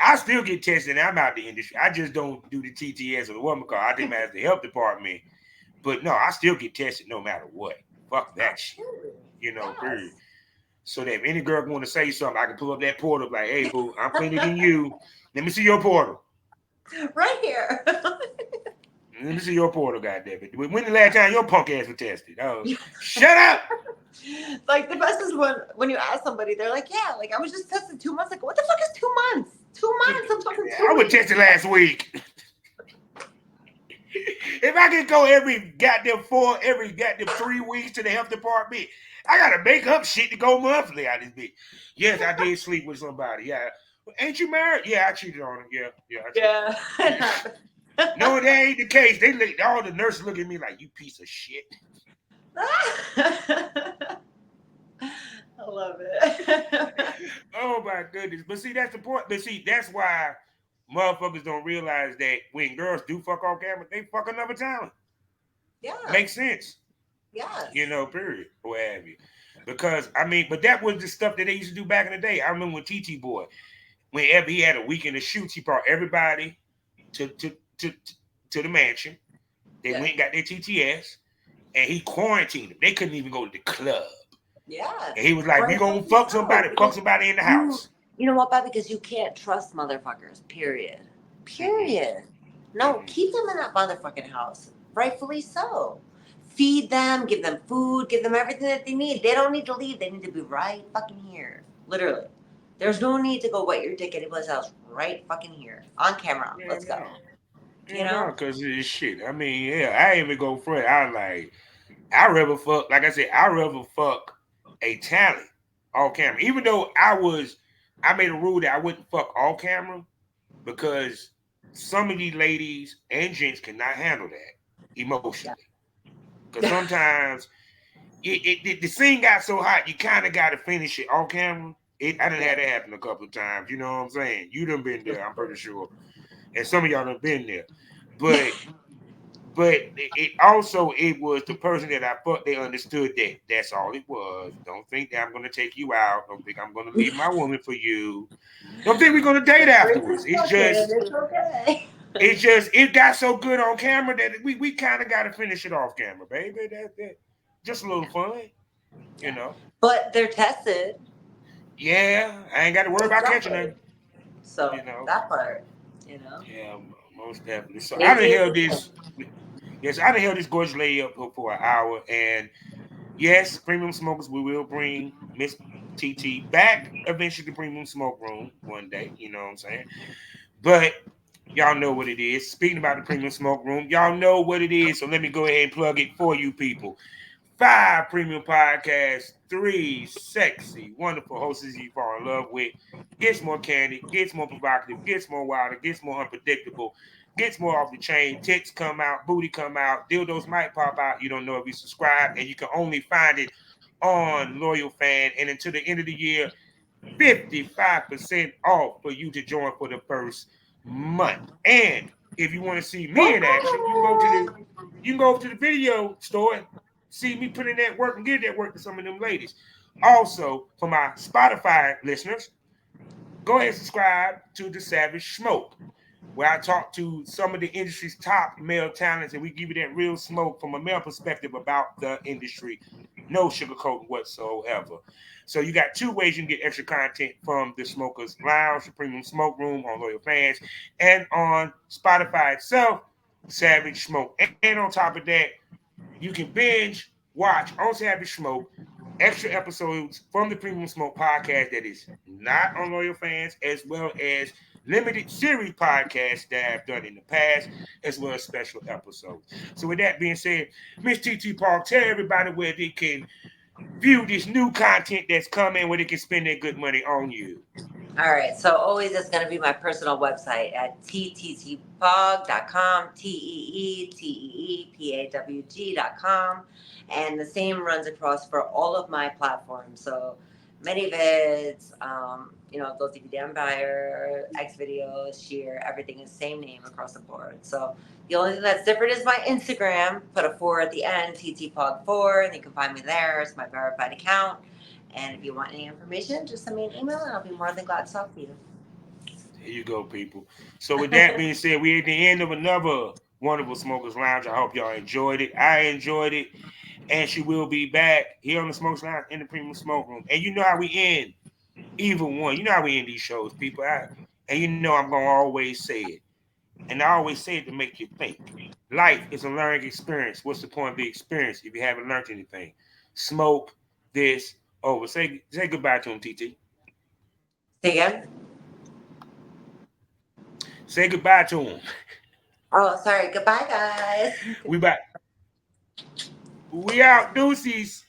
I still get tested and I'm out the industry. I just don't do the TTS or the woman call. I think as the health department. But no, I still get tested no matter what. Fuck that shit. Absolutely. Period. Yes. So that if any girl want to say something, I can pull up that portal like, hey, boo, I'm cleaner than you. Let me see your portal. Right here. Let me see your portal, goddammit. When the last time your punk ass was tested? Oh, shut up. Like, the best is when you ask somebody, they're like, yeah, like, I was just tested 2 months ago. What the fuck is 2 months? 2 months? I'm talking I 2 was weeks. tested last week. If I could go every goddamn 3 weeks to the health department, I gotta make up shit to go monthly out of this bitch. Yes, I did sleep with somebody. Yeah. Ain't you married? Yeah, I cheated on her. Yeah, I cheated Yeah, on it her. happens. No, that ain't the case. All the nurses look at me like, you piece of shit. I love it. Oh my goodness. But see, that's the point. But see, that's why motherfuckers don't realize that when girls do fuck off camera, they fuck another talent. Yeah. Makes sense. Yes. Period. What have you. Because I mean, but that was the stuff that they used to do back in the day. I remember when Tee Tee Boy, whenever he had a weekend of shoots, he brought everybody to to to to the mansion. They Yeah. went and got their TTS and he quarantined them. They couldn't even go to the club. Yeah. And he was like, we gonna Rightfully so. fuck Because somebody in the you, house. you know what, Bob? Because you can't trust motherfuckers. Period. Mm-mm, Period. No, mm-mm. keep them in that motherfucking house. Rightfully so. Feed them, give them food, give them everything that they need. They don't need to leave. They need to be right fucking here. Literally. There's no need to go wet your dick anybody's else. Right fucking here. On camera. Yeah, Let's no. go. You Yeah, no, know? because it's shit. I mean, yeah, I ain't even go front. I like, I rather fuck, like I said, I rather fuck a talent off camera. Even though I made a rule that I wouldn't fuck off camera because some of these ladies and gents cannot handle that Yeah. emotionally. Because sometimes the scene got so hot, you kind of got to finish it off camera. I done Yeah. had that happen a couple of times. You know what I'm saying? You done been there, I'm pretty sure. And some of y'all done been there. But it also it was the person that I fucked. They understood that that's all it was. Don't think that I'm gonna take you out. Don't think I'm gonna leave my woman for you. Don't think we're gonna date We're afterwards. just fucking. It's okay. It got so good on camera that we kind of got to finish it off camera, baby. That just a little Yeah. fun, you Yeah. know. But they're tested. Yeah, I ain't got to worry about catching Exactly. her, So you know. that part, you know. Yeah, most definitely. So I done Safety is held the thing. this. Yes, I done held this gorgeous lady up for an hour, and yes, Premium Smokers, we will bring Miss TT back eventually to Premium Smoke Room one day. You know what I'm saying? But y'all know what it is. Speaking about the Premium Smoke Room, y'all know what it is. So let me go ahead and plug it for you people. 5 premium podcasts, 3 sexy, wonderful hosts you fall in love with. Gets more candy, gets more provocative, gets more wilder, gets more unpredictable, gets more off the chain. Tits come out, booty come out, dildos might pop out. You don't know if you subscribe, and you can only find it on Loyal Fan. And until the end of the year, 55% off for you to join for the first month. And if you want to see me in action, you can go to the video store and see me put in that work and give that work to some of them ladies. Also, for my Spotify listeners, go ahead and subscribe to the Savage Smoke, where I talk to some of the industry's top male talents and we give you that real smoke from a male perspective about the industry. No sugarcoating whatsoever. So you got 2 ways you can get extra content from the Smokers Lounge, the Premium Smoke Room on Loyal Fans, and on Spotify itself, Savage Smoke. And on top of that, you can binge watch on Savage Smoke extra episodes from the Premium Smoke podcast that is not on Loyal Fans, as well as limited series podcasts that I've done in the past, as well as special episodes. So with that being said, Miss Tee Tee PAWG, tell everybody where they can view this new content that's coming, where they can spend their good money on you. All right. So always it's going to be my personal website at tttpawg.com, TEETEEPAWG.com. And the same runs across for all of my platforms. So many vids, Go DVD Empire, X videos, Sheer, everything is same name across the board. So the only thing that's different is my Instagram. Put a 4 at the end, TTPawg4, and you can find me there. It's my verified account. And if you want any information, just send me an email and I'll be more than glad to talk to you. There you go, people. So with that being said, we're at the end of another wonderful Smokers Lounge. I hope y'all enjoyed it. I enjoyed it. And she will be back here on the Smokers Lounge in the Premium Smoke Room. And you know how we end either one. You know how we end these shows, people. And you know I'm gonna always say it. And I always say it to make you think. Life is a learning experience. What's the point of the experience if you haven't learned anything? Smoke this over. Say goodbye to him, TT. Say again? Say goodbye to him. Oh, sorry. Goodbye, guys. We back. We out, deuces.